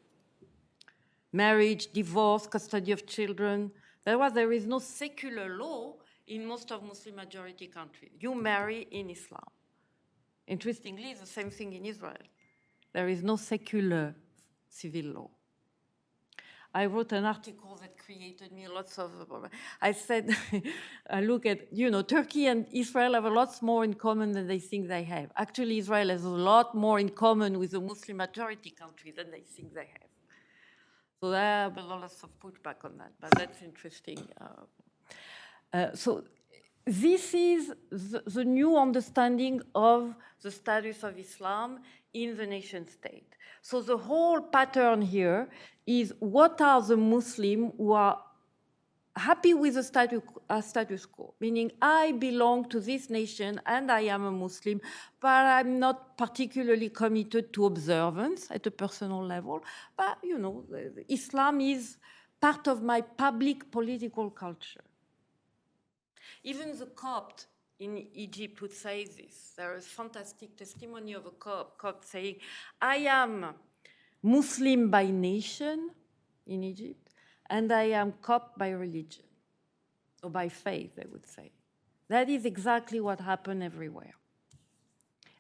Marriage, divorce, custody of children. There is no secular law in most of Muslim majority countries. You marry in Islam. Interestingly, it's the same thing in Israel. There is no secular civil law. I wrote an article that created me lots of, I said, I look at, Turkey and Israel have a lot more in common than they think they have. Actually, Israel has a lot more in common with the Muslim majority country than they think they have. So there are a lot of pushback on that, but that's interesting. So this is the new understanding of the status of Islam in the nation state. So the whole pattern here is, what are the Muslims who are happy with the status quo, meaning I belong to this nation and I am a Muslim, but I'm not particularly committed to observance at a personal level. But, Islam is part of my public political culture. Even the Copt in Egypt would say this. There is fantastic testimony of a Copt saying, I am Muslim by nation in Egypt, and I am Copt by religion, or by faith, I would say. That is exactly what happened everywhere.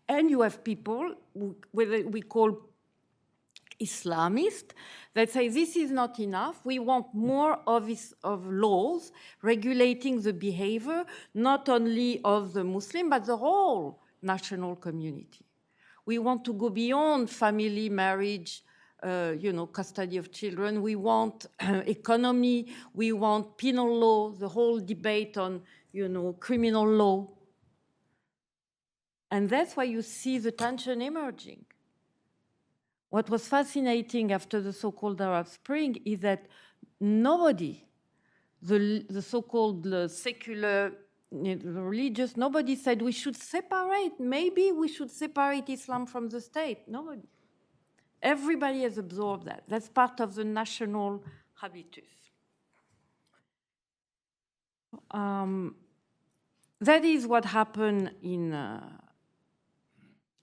And you have people who we call Islamists that say this is not enough. We want more of laws regulating the behavior, not only of the Muslim, but the whole national community. We want to go beyond family, marriage, custody of children. We want economy. We want penal law, the whole debate on, criminal law. And that's why you see the tension emerging. What was fascinating after the so-called Arab Spring is that nobody, the so-called secular, religious, nobody said we should separate. Maybe we should separate Islam from the state. Nobody. Everybody has absorbed that. That's part of the national habitus. That is what happened in...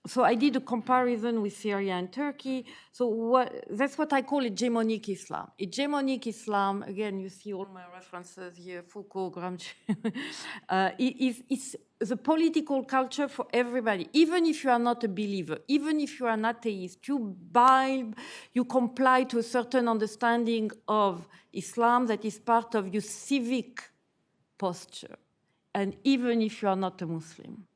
So I did a comparison with Syria and Turkey. So that's what I call hegemonic Islam. Hegemonic Islam, again, you see all my references here, Foucault, Gramsci. It's the political culture for everybody. Even if you are not a believer, even if you are an atheist, you comply to a certain understanding of Islam that is part of your civic posture. And even if you are not a Muslim.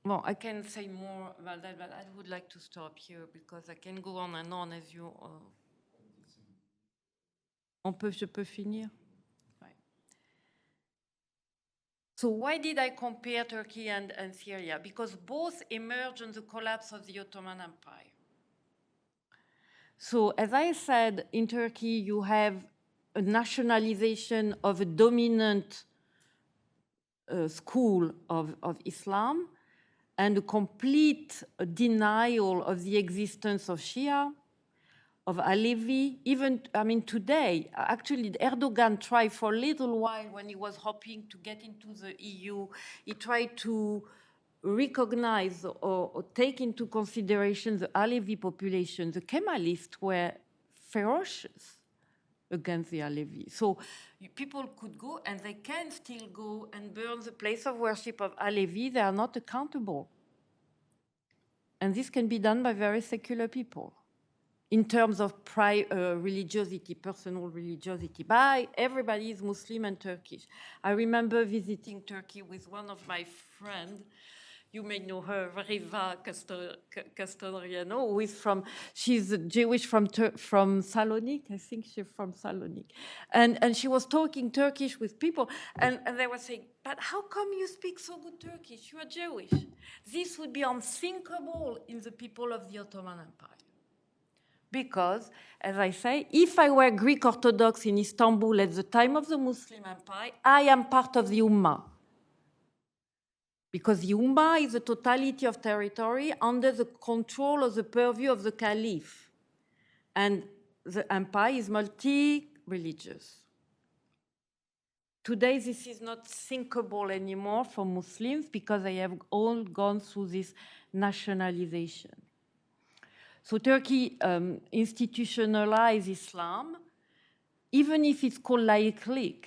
Well, I can say more about that, but I would like to stop here because I can go on and on as you... Je peux finir? Right. So why did I compare Turkey and Syria? Because both emerged on the collapse of the Ottoman Empire. So as I said, in Turkey, you have a nationalization of a dominant school of Islam, and a complete denial of the existence of Shia, of Alevi. Even, today, actually, Erdogan tried for a little while when he was hoping to get into the EU, he tried to recognize or take into consideration the Alevi population. The Kemalists were ferocious against the Alevi. So people could go, and they can still go and burn the place of worship of Alevi. They are not accountable. And this can be done by very secular people in terms of religiosity, personal religiosity. Everybody is Muslim and Turkish. I remember visiting Turkey with one of my friends. You may know her, Riva Castelriano, who is she's Jewish from Salonik. I think she's from Salonik. And she was talking Turkish with people, and they were saying, but how come you speak so good Turkish? You are Jewish. This would be unthinkable in the people of the Ottoman Empire. Because, as I say, if I were Greek Orthodox in Istanbul at the time of the Muslim Empire, I am part of the Ummah. because the Ummah is the totality of territory under the control of the purview of the Caliph. And the empire is multi-religious. Today, this is not thinkable anymore for Muslims because they have all gone through this nationalization. So Turkey institutionalized Islam, even if it's called laïclik.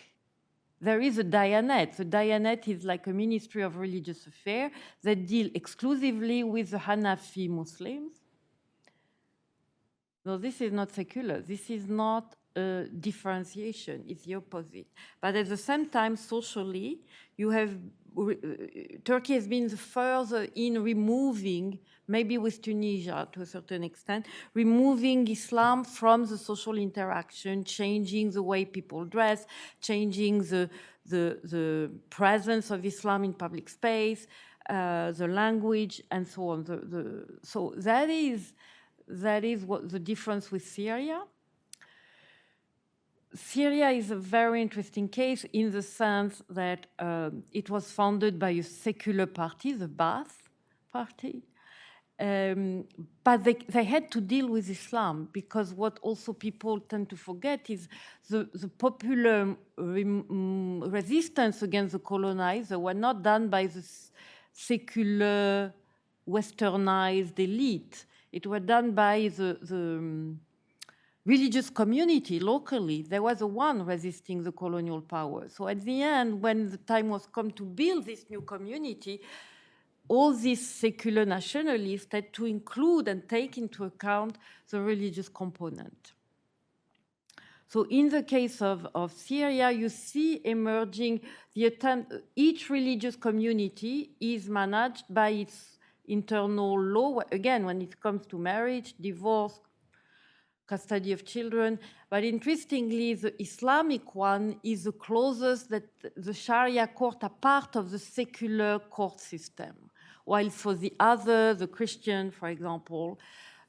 There is a Diyanet. The Diyanet is like a ministry of religious affairs that deal exclusively with the Hanafi Muslims. No, this is not secular. This is not a differentiation. It's the opposite. But at the same time, socially, you have Turkey has been the further in removing, maybe with Tunisia to a certain extent, removing Islam from the social interaction, changing the way people dress, changing the presence of Islam in public space, the language, and so on. So that is what the difference with Syria. Syria is a very interesting case in the sense that it was founded by a secular party, the Ba'ath Party, but they had to deal with Islam because what also people tend to forget is the popular resistance against the colonizer were not done by the secular, westernized elite. It was done by the religious community locally. There was the one resisting the colonial power. So at the end, when the time was come to build this new community, all these secular nationalists had to include and take into account the religious component. So in the case of Syria, you see emerging the attempt, each religious community is managed by its internal law, again, when it comes to marriage, divorce, custody of children. But interestingly, the Islamic one is the closest that the Sharia court are part of the secular court system. While for the other, the Christian, for example,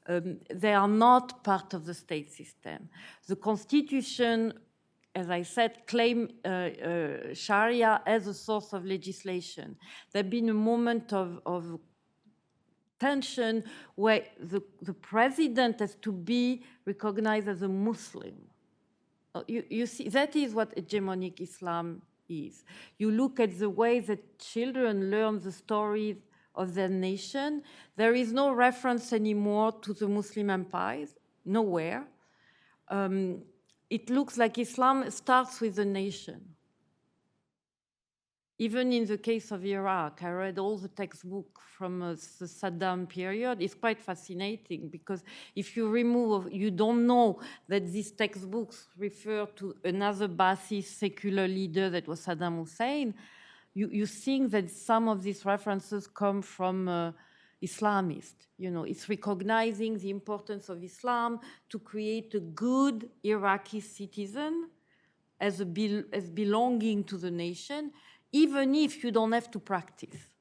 they are not part of the state system. The constitution, as I said, claim Sharia as a source of legislation. There has been a moment of tension where the president has to be recognized as a Muslim. You see, that is what hegemonic Islam is. You look at the way that children learn the stories of their nation. There is no reference anymore to the Muslim empires, nowhere. It looks like Islam starts with the nation. Even in the case of Iraq, I read all the textbooks from the Saddam period. It's quite fascinating because if you remove, you don't know that these textbooks refer to another Ba'athist secular leader that was Saddam Hussein. You think that some of these references come from Islamists. You know, it's recognizing the importance of Islam to create a good Iraqi citizen as belonging to the nation, even if you don't have to practice.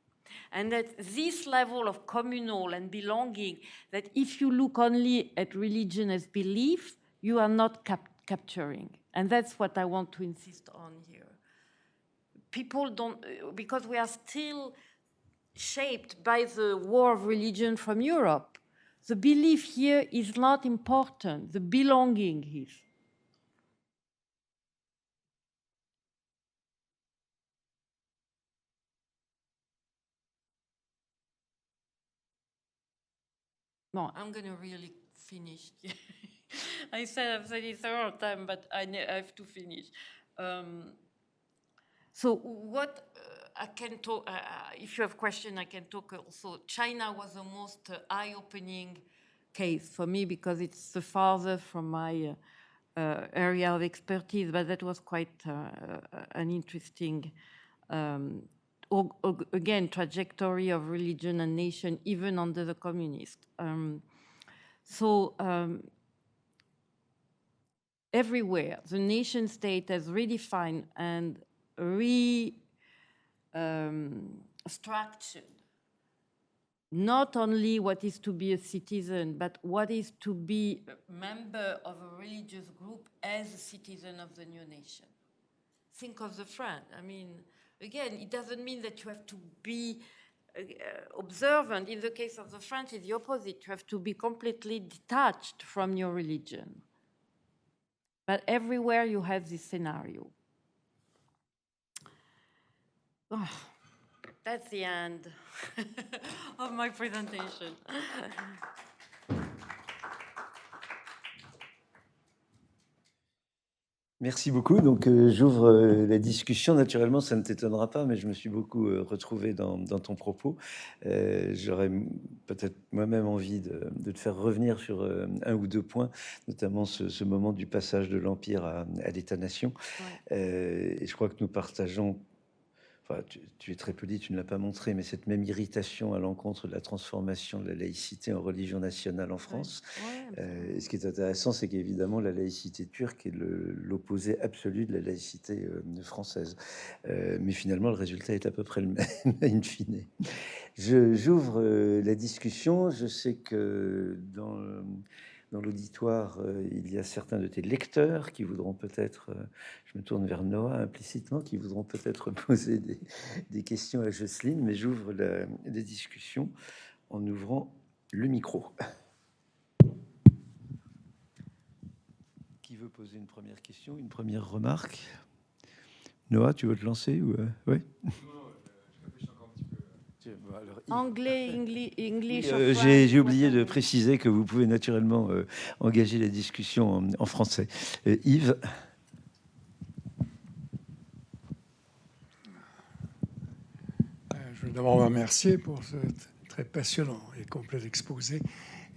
And that this level of communal and belonging, that if you look only at religion as belief, you are not capturing. And that's what I want to insist on here. People don't, because we are still shaped by the war of religion from Europe. The belief here is not important, the belonging is. No, I'm going to really finish. I said I've said it several times, but I have to finish. So what I can talk, if you have questions, I can talk also. China was the most eye-opening case for me because it's the farthest from my area of expertise, but that was quite an interesting again, trajectory of religion and nation, even under the communists. Everywhere, the nation state has redefined and structured not only what is to be a citizen, but what is to be a member of a religious group as a citizen of the new nation. think of the French. I mean, again, it doesn't mean that you have to be observant. In the case of the French, it's the opposite. You have to be completely detached from your religion. But everywhere you have this scenario. Oh, that's the end of my presentation. Merci beaucoup. Donc, j'ouvre la discussion. Naturellement, ça ne t'étonnera pas, mais je me suis beaucoup retrouvé dans ton propos. J'aurais peut-être moi-même envie de te faire revenir sur un ou deux points, notamment ce moment du passage de l'Empire à l'État-nation. Ouais. Et je crois que nous partageons... Enfin, tu es très poli, tu ne l'as pas montré, mais cette même irritation à l'encontre de la transformation de la laïcité en religion nationale en France. Ouais, et ce qui est intéressant, c'est qu'évidemment, la laïcité turque est l'opposé absolu de la laïcité française. Mais finalement, le résultat est à peu près le même, in fine. J'ouvre la discussion. Je sais que dans l'auditoire, il y a certains de tes lecteurs qui voudront peut-être, je me tourne vers Noah implicitement, qui voudront peut-être poser des questions à Jocelyne, mais j'ouvre la discussion en ouvrant le micro. Qui veut poser une première question, une première remarque? Noah, tu veux te lancer ou ouais. Anglais, English. J'ai oublié de préciser que vous pouvez naturellement engager la discussion en français. Yves. Je veux d'abord vous remercier pour ce très passionnant et complet exposé.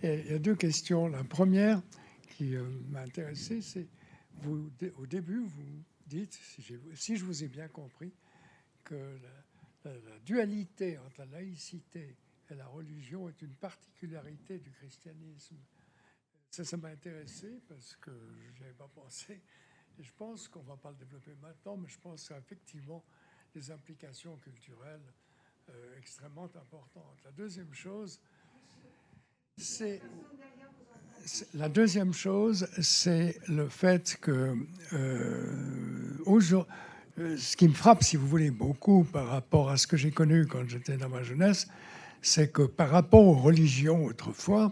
Et il y a deux questions. La première qui m'a intéressé, c'est au début, vous dites, si je vous ai bien compris, que la dualité entre la laïcité et la religion est une particularité du christianisme. Ça m'a intéressé parce que je n'y avais pas pensé. Et je pense qu'on ne va pas le développer maintenant, mais je pense qu'il y a effectivement des implications culturelles extrêmement importantes. La deuxième chose, c'est le fait que aujourd'hui, ce qui me frappe, si vous voulez, beaucoup par rapport à ce que j'ai connu quand j'étais dans ma jeunesse, c'est que par rapport aux religions autrefois,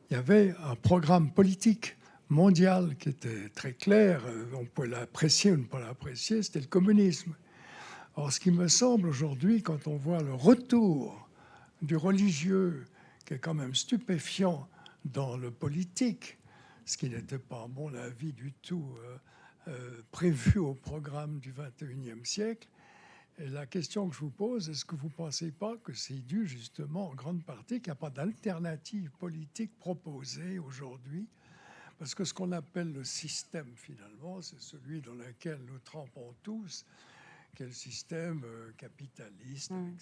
il y avait un programme politique mondial qui était très clair. On peut l'apprécier ou ne pas l'apprécier, c'était le communisme. Or, ce qui me semble aujourd'hui, quand on voit le retour du religieux, qui est quand même stupéfiant dans le politique, ce qui n'était pas, à mon avis, du tout prévu au programme du XXIe siècle. Et la question que je vous pose, est-ce que vous ne pensez pas que c'est dû justement en grande partie qu'il n'y a pas d'alternative politique proposée aujourd'hui? Parce que ce qu'on appelle le système, finalement, c'est celui dans lequel nous trempons tous, qui est le système capitaliste, avec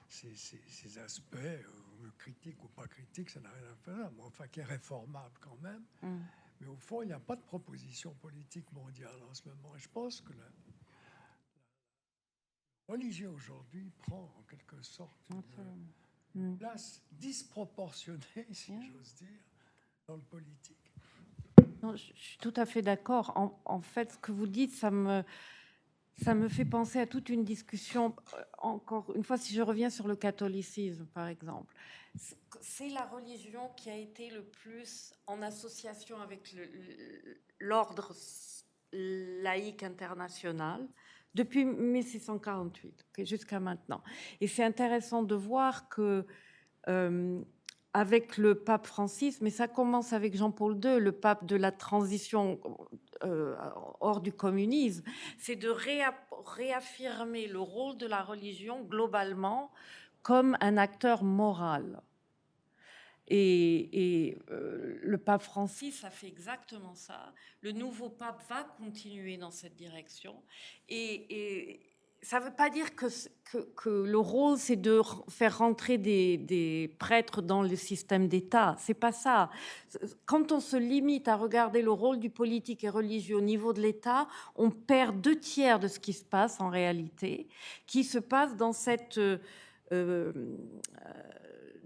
ses aspects, critiques ou pas critiques, ça n'a rien à faire, mais enfin qui est réformable quand même. Mais au fond, il n'y a pas de proposition politique mondiale en ce moment. Et je pense que la religion aujourd'hui prend en quelque sorte une place disproportionnée, si j'ose dire, dans le politique. Non, je suis tout à fait d'accord. En fait, ce que vous dites, ça me fait penser à toute une discussion. Encore une fois, si je reviens sur le catholicisme, par exemple, c'est la religion qui a été le plus en association avec l'ordre laïque international depuis 1648 jusqu'à maintenant. Et c'est intéressant de voir que avec le pape Francis, mais ça commence avec Jean-Paul II, le pape de la transition hors du communisme, c'est de réaffirmer le rôle de la religion globalement comme un acteur moral. Et le pape Francis a fait exactement ça. Le nouveau pape va continuer dans cette direction. Et ça ne veut pas dire que le rôle, c'est de faire rentrer des prêtres dans le système d'État. Ce n'est pas ça. Quand on se limite à regarder le rôle du politique et religieux au niveau de l'État, on perd 2/3 de ce qui se passe en réalité, qui se passe dans cette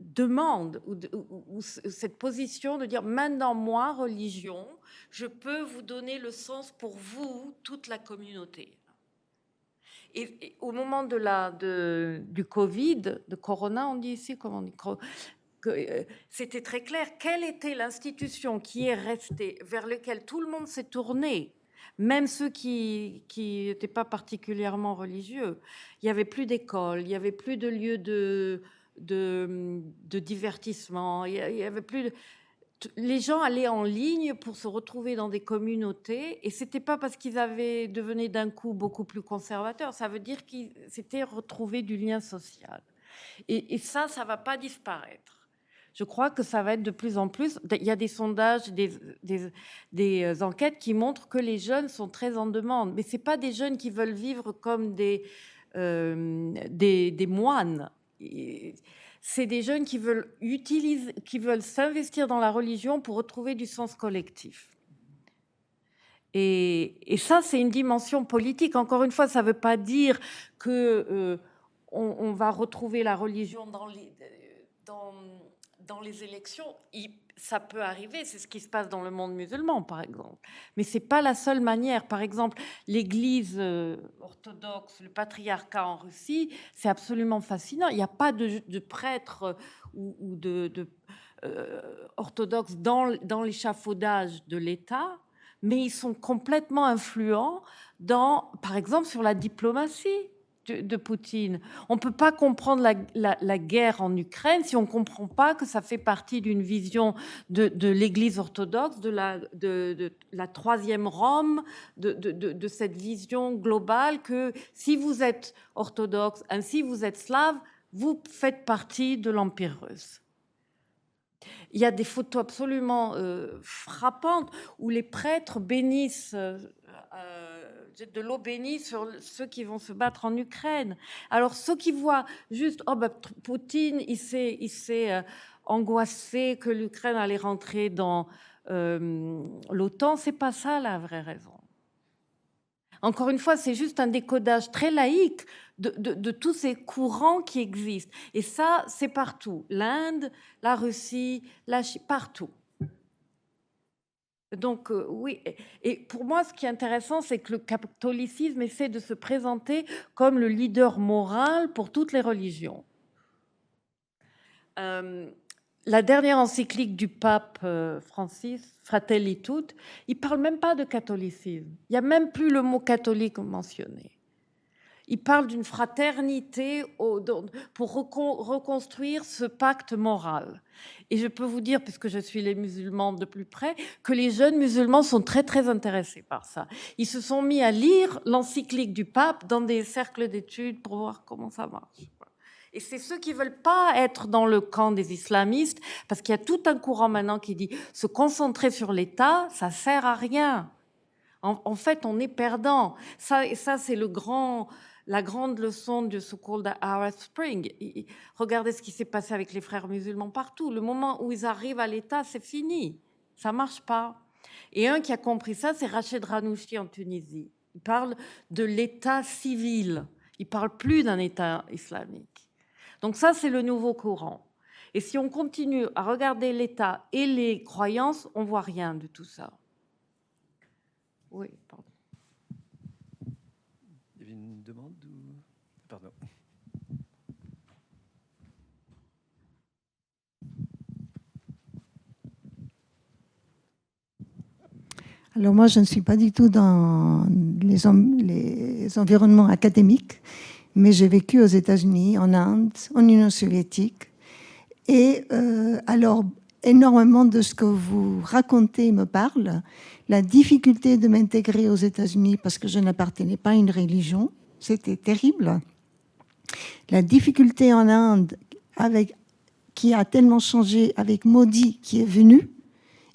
demande ou cette position de dire maintenant moi, religion, je peux vous donner le sens pour vous, toute la communauté. Et au moment du Covid, de Corona, on dit ici, comment on dit, c'était très clair. Quelle était l'institution qui est restée, vers laquelle tout le monde s'est tourné, même ceux qui n'étaient pas particulièrement religieux? Il n'y avait plus d'école, il n'y avait plus de lieux de divertissement, il y avait plus les gens allaient en ligne pour se retrouver dans des communautés, et c'était pas parce qu'ils avaient devenu d'un coup beaucoup plus conservateurs, ça veut dire qu'ils s'étaient retrouvés du lien social. Et ça va pas disparaître. Je crois que ça va être de plus en plus. Il y a des sondages, des enquêtes qui montrent que les jeunes sont très en demande, mais c'est pas des jeunes qui veulent vivre comme des moines. C'est des jeunes qui veulent s'investir dans la religion pour retrouver du sens collectif. Et ça, c'est une dimension politique. Encore une fois, ça ne veut pas dire que on va retrouver la religion dans les élections. Ça peut arriver, c'est ce qui se passe dans le monde musulman, par exemple. Mais ce n'est pas la seule manière. Par exemple, l'Église orthodoxe, le patriarcat en Russie, c'est absolument fascinant. Il n'y a pas de prêtres ou orthodoxes dans l'échafaudage de l'État, mais ils sont complètement influents par exemple, sur la diplomatie de Poutine. On ne peut pas comprendre la guerre en Ukraine si on ne comprend pas que ça fait partie d'une vision de l'Église orthodoxe, de la troisième Rome, de cette vision globale que si vous êtes orthodoxe, si vous êtes slave, vous faites partie de l'Empire russe. Il y a des photos absolument frappantes où les prêtres bénissent de l'eau bénie sur ceux qui vont se battre en Ukraine. Alors ceux qui voient juste Poutine, il s'est angoissé que l'Ukraine allait rentrer dans l'OTAN, c'est pas ça la vraie raison. Encore une fois, c'est juste un décodage très laïque de tous ces courants qui existent. Et ça, c'est partout. L'Inde, la Russie, la Chine, partout. Donc, oui. Et pour moi, ce qui est intéressant, c'est que le catholicisme essaie de se présenter comme le leader moral pour toutes les religions. La dernière encyclique du pape Francis, Fratelli Tutti, il ne parle même pas de catholicisme. Il n'y a même plus le mot catholique mentionné. Il parle d'une fraternité pour reconstruire ce pacte moral. Et je peux vous dire, puisque je suis les musulmans de plus près, que les jeunes musulmans sont très, très intéressés par ça. Ils se sont mis à lire l'encyclique du pape dans des cercles d'études pour voir comment ça marche. Et c'est ceux qui ne veulent pas être dans le camp des islamistes, parce qu'il y a tout un courant maintenant qui dit se concentrer sur l'État, ça ne sert à rien. En fait, on est perdant. Ça, c'est la grande leçon de ce called Arab Spring. Regardez ce qui s'est passé avec les frères musulmans partout. Le moment où ils arrivent à l'État, c'est fini. Ça ne marche pas. Et un qui a compris ça, c'est Rached Ranouchi en Tunisie. Il parle de l'État civil. Il ne parle plus d'un État islamique. Donc ça, c'est le nouveau courant. Et si on continue à regarder l'État et les croyances, on ne voit rien de tout ça. Oui, pardon. Il y avait une demande ou... Pardon. Alors moi, je ne suis pas du tout dans les environnements académiques, mais j'ai vécu aux États-Unis, en Inde, en Union soviétique. Et alors, énormément de ce que vous racontez me parle. La difficulté de m'intégrer aux États-Unis parce que je n'appartenais pas à une religion, c'était terrible. La difficulté en Inde, qui a tellement changé avec Modi qui est venu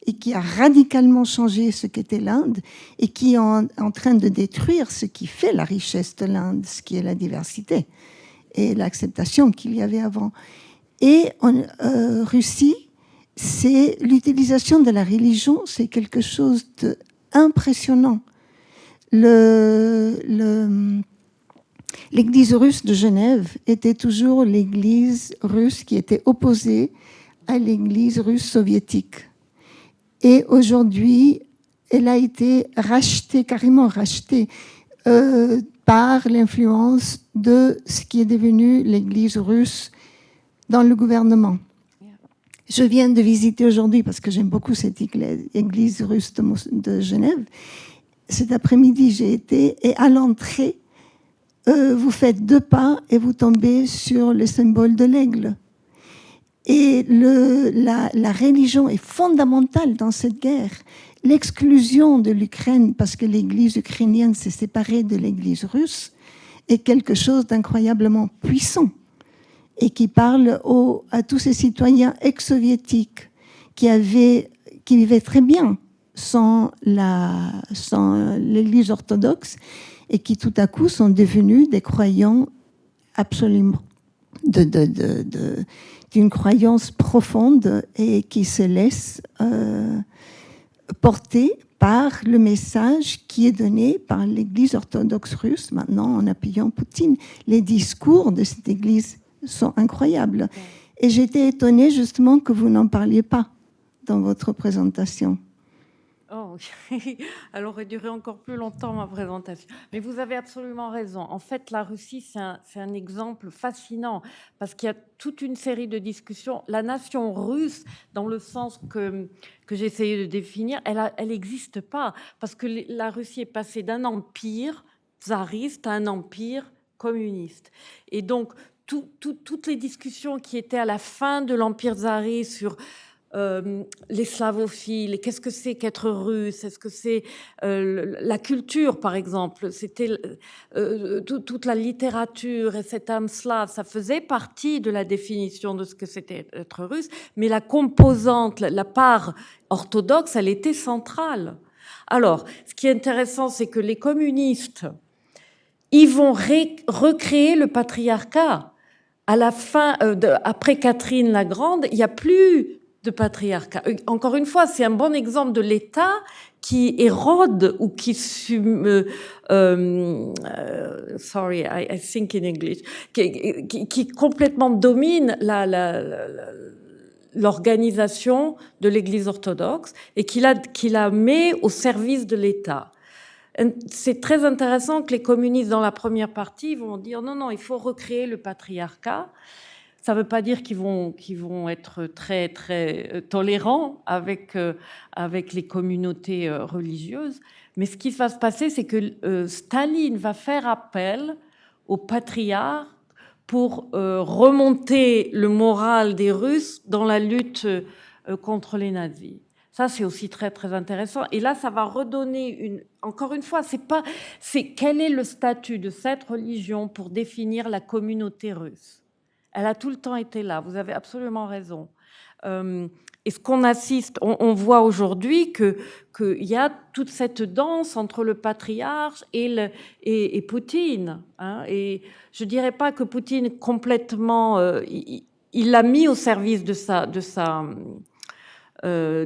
et qui a radicalement changé ce qu'était l'Inde et qui est en train de détruire ce qui fait la richesse de l'Inde, ce qui est la diversité et l'acceptation qu'il y avait avant. Et en Russie, c'est l'utilisation de la religion, c'est quelque chose d'impressionnant. L'Église russe de Genève était toujours l'Église russe qui était opposée à l'Église russe soviétique. Et aujourd'hui, elle a été rachetée, carrément rachetée, par l'influence de ce qui est devenu l'Église russe dans le gouvernement. Je viens de visiter aujourd'hui, parce que j'aime beaucoup cette église russe de Genève. Cet après-midi, j'ai été, et à l'entrée, vous faites 2 pas et vous tombez sur le symbole de l'aigle. Et la religion est fondamentale dans cette guerre. L'exclusion de l'Ukraine, parce que l'église ukrainienne s'est séparée de l'église russe, est quelque chose d'incroyablement puissant et qui parle à tous ces citoyens ex-soviétiques qui vivaient très bien sans l'Église orthodoxe et qui tout à coup sont devenus des croyants absolument d'une croyance profonde et qui se laissent porter par le message qui est donné par l'Église orthodoxe russe maintenant en appuyant Poutine. Les discours de cette Église sont incroyables. Et j'étais étonnée justement que vous n'en parliez pas dans votre présentation. Oh, elle aurait duré encore plus longtemps, ma présentation. Mais vous avez absolument raison. En fait, la Russie, c'est un exemple fascinant parce qu'il y a toute une série de discussions. La nation russe, dans le sens que j'ai essayé de définir, elle n'existe pas parce que la Russie est passée d'un empire tsariste à un empire communiste. Et donc, toutes les discussions qui étaient à la fin de l'Empire tsariste sur les slavophiles, qu'est-ce que c'est qu'être russe, est-ce que c'est la culture, par exemple, c'était toute la littérature et cette âme slave, ça faisait partie de la définition de ce que c'était être russe, mais la composante, la part orthodoxe, elle était centrale. Alors, ce qui est intéressant, c'est que les communistes, ils vont recréer le patriarcat. À la fin, après Catherine la Grande, il n'y a plus de patriarcat. Encore une fois, c'est un bon exemple de l'État qui érode ou qui sorry, I think in English, qui complètement domine l'organisation de l'Église orthodoxe et qui la met au service de l'État. C'est très intéressant que les communistes, dans la première partie, vont dire non, il faut recréer le patriarcat. Ça ne veut pas dire qu'ils vont être très, très tolérants avec les communautés religieuses. Mais ce qui va se passer, c'est que Staline va faire appel au patriarche pour remonter le moral des Russes dans la lutte contre les nazis. Ça, c'est aussi très, très intéressant. Et là, ça va redonner encore une fois, quel est le statut de cette religion pour définir la communauté russe? Elle a tout le temps été là. Vous avez absolument raison. Et ce qu'on assiste, on voit aujourd'hui qu'il y a toute cette danse entre le patriarche et Poutine. Hein, et je ne dirais pas que Poutine complètement, il l'a mis au service de sa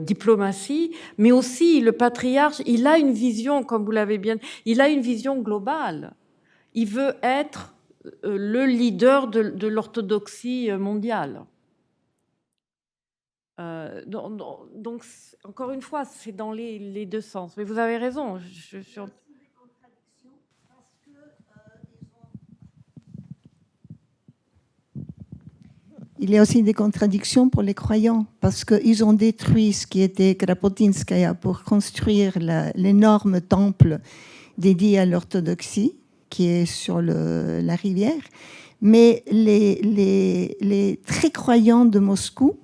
diplomatie, mais aussi le patriarche, il a une vision, comme vous l'avez bien, il a une vision globale. Il veut être le leader de l'orthodoxie mondiale. Donc, encore une fois, c'est dans les deux sens. Mais vous avez raison. Il y a aussi des contradictions pour les croyants, parce qu'ils ont détruit ce qui était Krapotinskaya pour construire l'énorme temple dédié à l'orthodoxie, qui est sur la rivière. Mais les très croyants de Moscou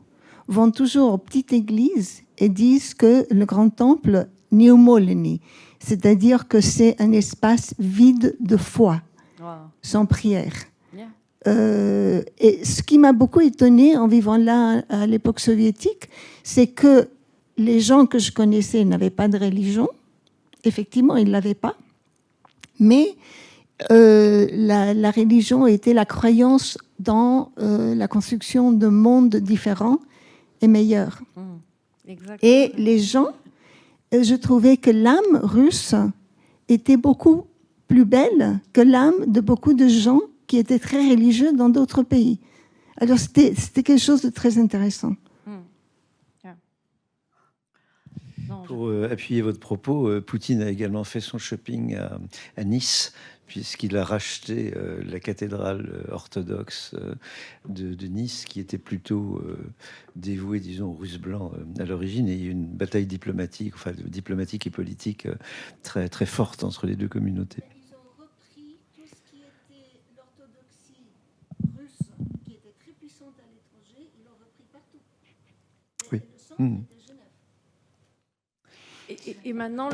vont toujours aux petites églises et disent que le grand temple neumoleni, c'est-à-dire que c'est un espace vide de foi, sans prière. Et ce qui m'a beaucoup étonnée en vivant là à l'époque soviétique, c'est que les gens que je connaissais n'avaient pas de religion. Effectivement, ils ne l'avaient pas. Mais la religion était la croyance dans la construction de mondes différents et meilleurs. Et les gens, je trouvais que l'âme russe était beaucoup plus belle que l'âme de beaucoup de gens qui étaient très religieux dans d'autres pays. Alors c'était quelque chose de très intéressant. Pour appuyer votre propos, Poutine a également fait son shopping à Nice, puisqu'il a racheté la cathédrale orthodoxe de Nice, qui était plutôt dévouée, disons, aux Russes blancs à l'origine. Et il y a eu une bataille diplomatique, enfin diplomatique et politique très, très forte entre les deux communautés. Ils ont repris tout ce qui était l'orthodoxie russe, qui était très puissante à l'étranger, ils l'ont repris partout. Et Oui. le centre était Genève. Et maintenant,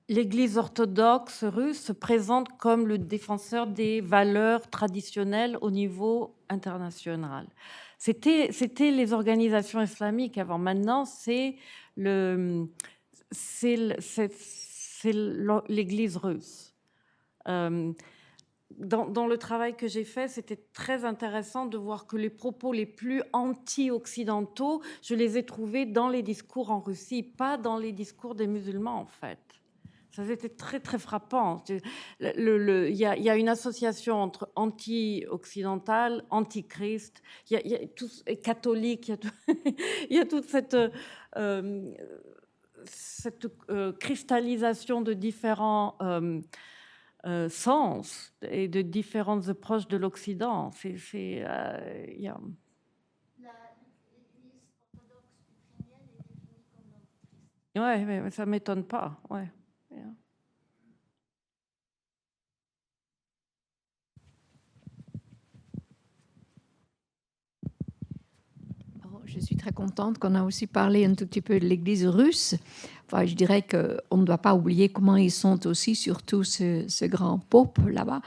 l'Église orthodoxe russe se présente comme le défenseur des valeurs traditionnelles au niveau international. C'était les organisations islamiques avant. Maintenant, c'est l'Église russe. Dans le travail que j'ai fait, c'était très intéressant de voir que les propos les plus anti-occidentaux, je les ai trouvés dans les discours en Russie, pas dans les discours des musulmans, en fait. Ça, c'était très, très frappant. Il y a une association entre anti-occidental, anti-Christ, il y a tout, et catholique, il y a toute cette cristallisation de différents sens et de différentes approches de l'Occident. L'Église orthodoxe ukrainienne est définie comme l'antichrist. Ouais, mais ça m'étonne pas. Ouais. Je suis très contente qu'on a aussi parlé un tout petit peu de l'Église russe. Enfin, je dirais qu'on ne doit pas oublier comment ils sont aussi, surtout ce grand pope là-bas,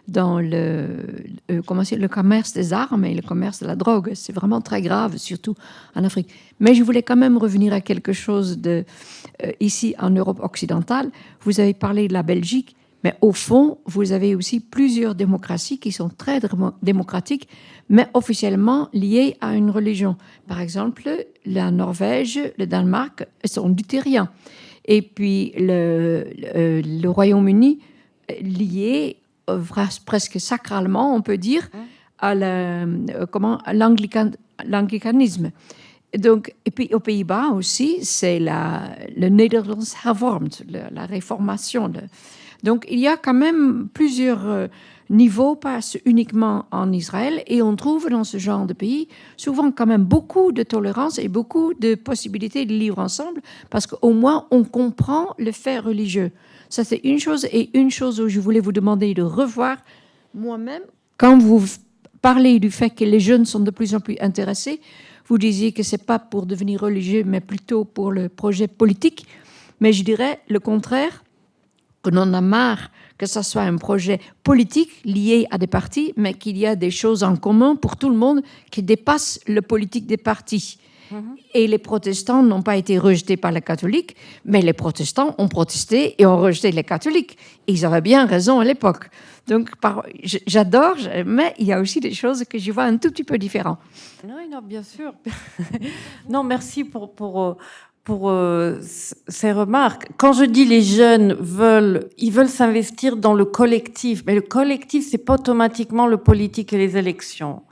dans le commerce des armes et le commerce de la drogue. C'est vraiment très grave, surtout en Afrique. Mais je voulais quand même revenir à quelque chose ici en Europe occidentale. Vous avez parlé de la Belgique, mais au fond, vous avez aussi plusieurs démocraties qui sont très démocratiques, mais officiellement liées à une religion. Par exemple, la Norvège, le Danemark sont luthériens. Et puis le Royaume-Uni, lié presque sacralement, on peut dire, à l'anglicanisme. Donc, et puis aux Pays-Bas aussi, c'est le Nederlands hervormd, la réformation. Donc, il y a quand même plusieurs niveaux, pas uniquement en Israël, et on trouve dans ce genre de pays souvent quand même beaucoup de tolérance et beaucoup de possibilités de vivre ensemble, parce qu'au moins on comprend le fait religieux. Ça, c'est une chose, et une chose où je voulais vous demander de revoir moi-même. Quand vous parlez du fait que les jeunes sont de plus en plus intéressés, vous disiez que ce n'est pas pour devenir religieux, mais plutôt pour le projet politique. Mais je dirais le contraire, qu'on en a marre que ce soit un projet politique lié à des partis, mais qu'il y a des choses en commun pour tout le monde qui dépassent le politique des partis. Et les protestants n'ont pas été rejetés par les catholiques, mais les protestants ont protesté et ont rejeté les catholiques. Et ils avaient bien raison à l'époque. Donc, j'adore, mais il y a aussi des choses que je vois un tout petit peu différentes. Non, bien sûr. Non, merci pour ces remarques. Quand je dis les jeunes ils veulent s'investir dans le collectif, mais le collectif, c'est pas automatiquement le politique et les élections.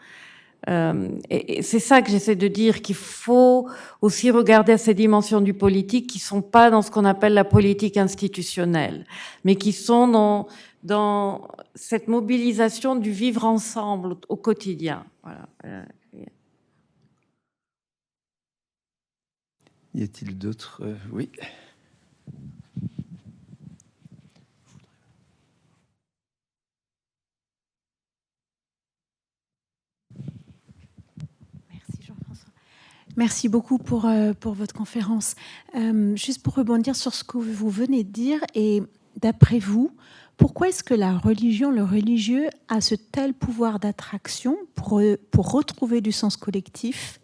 Et c'est ça que j'essaie de dire, qu'il faut aussi regarder à ces dimensions du politique qui sont pas dans ce qu'on appelle la politique institutionnelle, mais qui sont dans cette mobilisation du vivre ensemble au quotidien. Voilà. Y a-t-il d'autres Oui. Merci beaucoup pour votre conférence. Juste pour rebondir sur ce que vous venez de dire, et d'après vous, pourquoi est-ce que la religion, le religieux, a ce tel pouvoir d'attraction pour retrouver du sens collectif?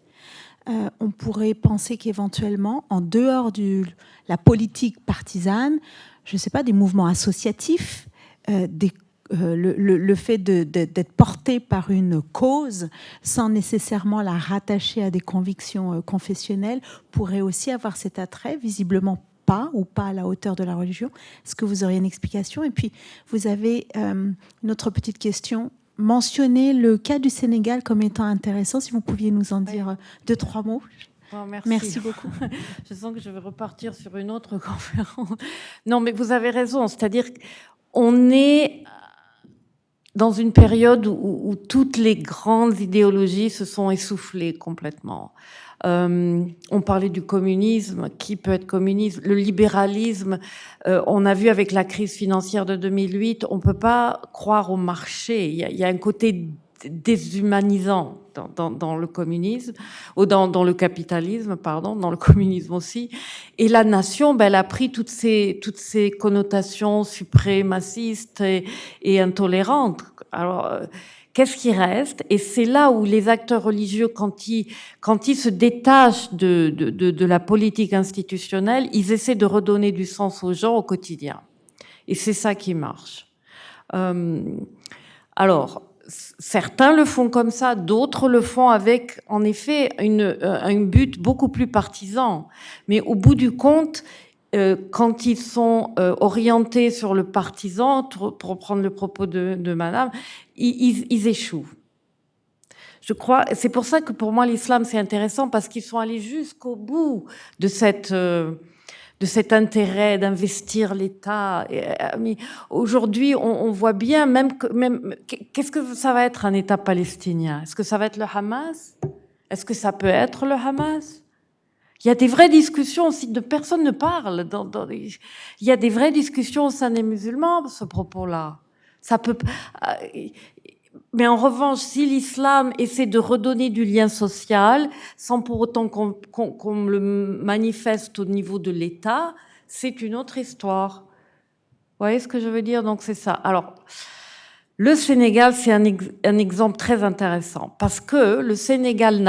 On pourrait penser qu'éventuellement, en dehors de la politique partisane, je ne sais pas, des mouvements associatifs, le fait d'être porté par une cause sans nécessairement la rattacher à des convictions confessionnelles pourrait aussi avoir cet attrait, visiblement pas ou pas à la hauteur de la religion. Est-ce que vous auriez une explication? Et puis, vous avez une autre petite question. Mentionnez le cas du Sénégal comme étant intéressant. Si vous pouviez nous en dire 2-3 mots. Bon, merci. Merci beaucoup. Je sens que je vais repartir sur une autre conférence. Non, mais vous avez raison. C'est-à-dire qu'on est dans une période où toutes les grandes idéologies se sont essoufflées complètement. On parlait du communisme. Qui peut être communiste? Le libéralisme, on a vu avec la crise financière de 2008, on ne peut pas croire au marché. Il y a un côté déshumanisant dans le communisme, ou dans le capitalisme, pardon, dans le communisme aussi. Et la nation, elle a pris toutes ces connotations suprémacistes et intolérantes. Alors, qu'est-ce qui reste? Et c'est là où les acteurs religieux, quand ils se détachent de la politique institutionnelle, ils essaient de redonner du sens aux gens au quotidien. Et c'est ça qui marche. Alors, certains le font comme ça, d'autres le font avec, en effet, un but beaucoup plus partisan. Mais au bout du compte, quand ils sont orientés sur le partisan, pour reprendre le propos de madame, ils échouent. Je crois, c'est pour ça que pour moi l'islam c'est intéressant, parce qu'ils sont allés jusqu'au bout de cet intérêt d'investir l'État. Mais aujourd'hui, on voit bien, qu'est-ce que ça va être un État palestinien? Est-ce que ça va être le Hamas? Est-ce que ça peut être le Hamas? Il y a des vraies discussions aussi, personne ne parle. Il y a des vraies discussions au sein des musulmans à ce propos-là. Ça peut. Mais en revanche, si l'islam essaie de redonner du lien social, sans pour autant qu'on le manifeste au niveau de l'État, c'est une autre histoire. Vous voyez ce que je veux dire? Donc c'est ça. Alors, le Sénégal, c'est un exemple très intéressant, parce que le Sénégal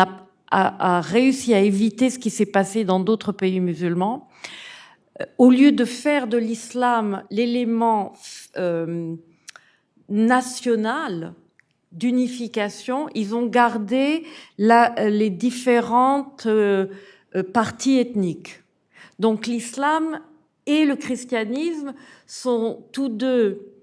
a réussi à éviter ce qui s'est passé dans d'autres pays musulmans. Au lieu de faire de l'islam l'élément national d'unification, ils ont gardé les différentes parties ethniques. Donc l'islam et le christianisme sont tous deux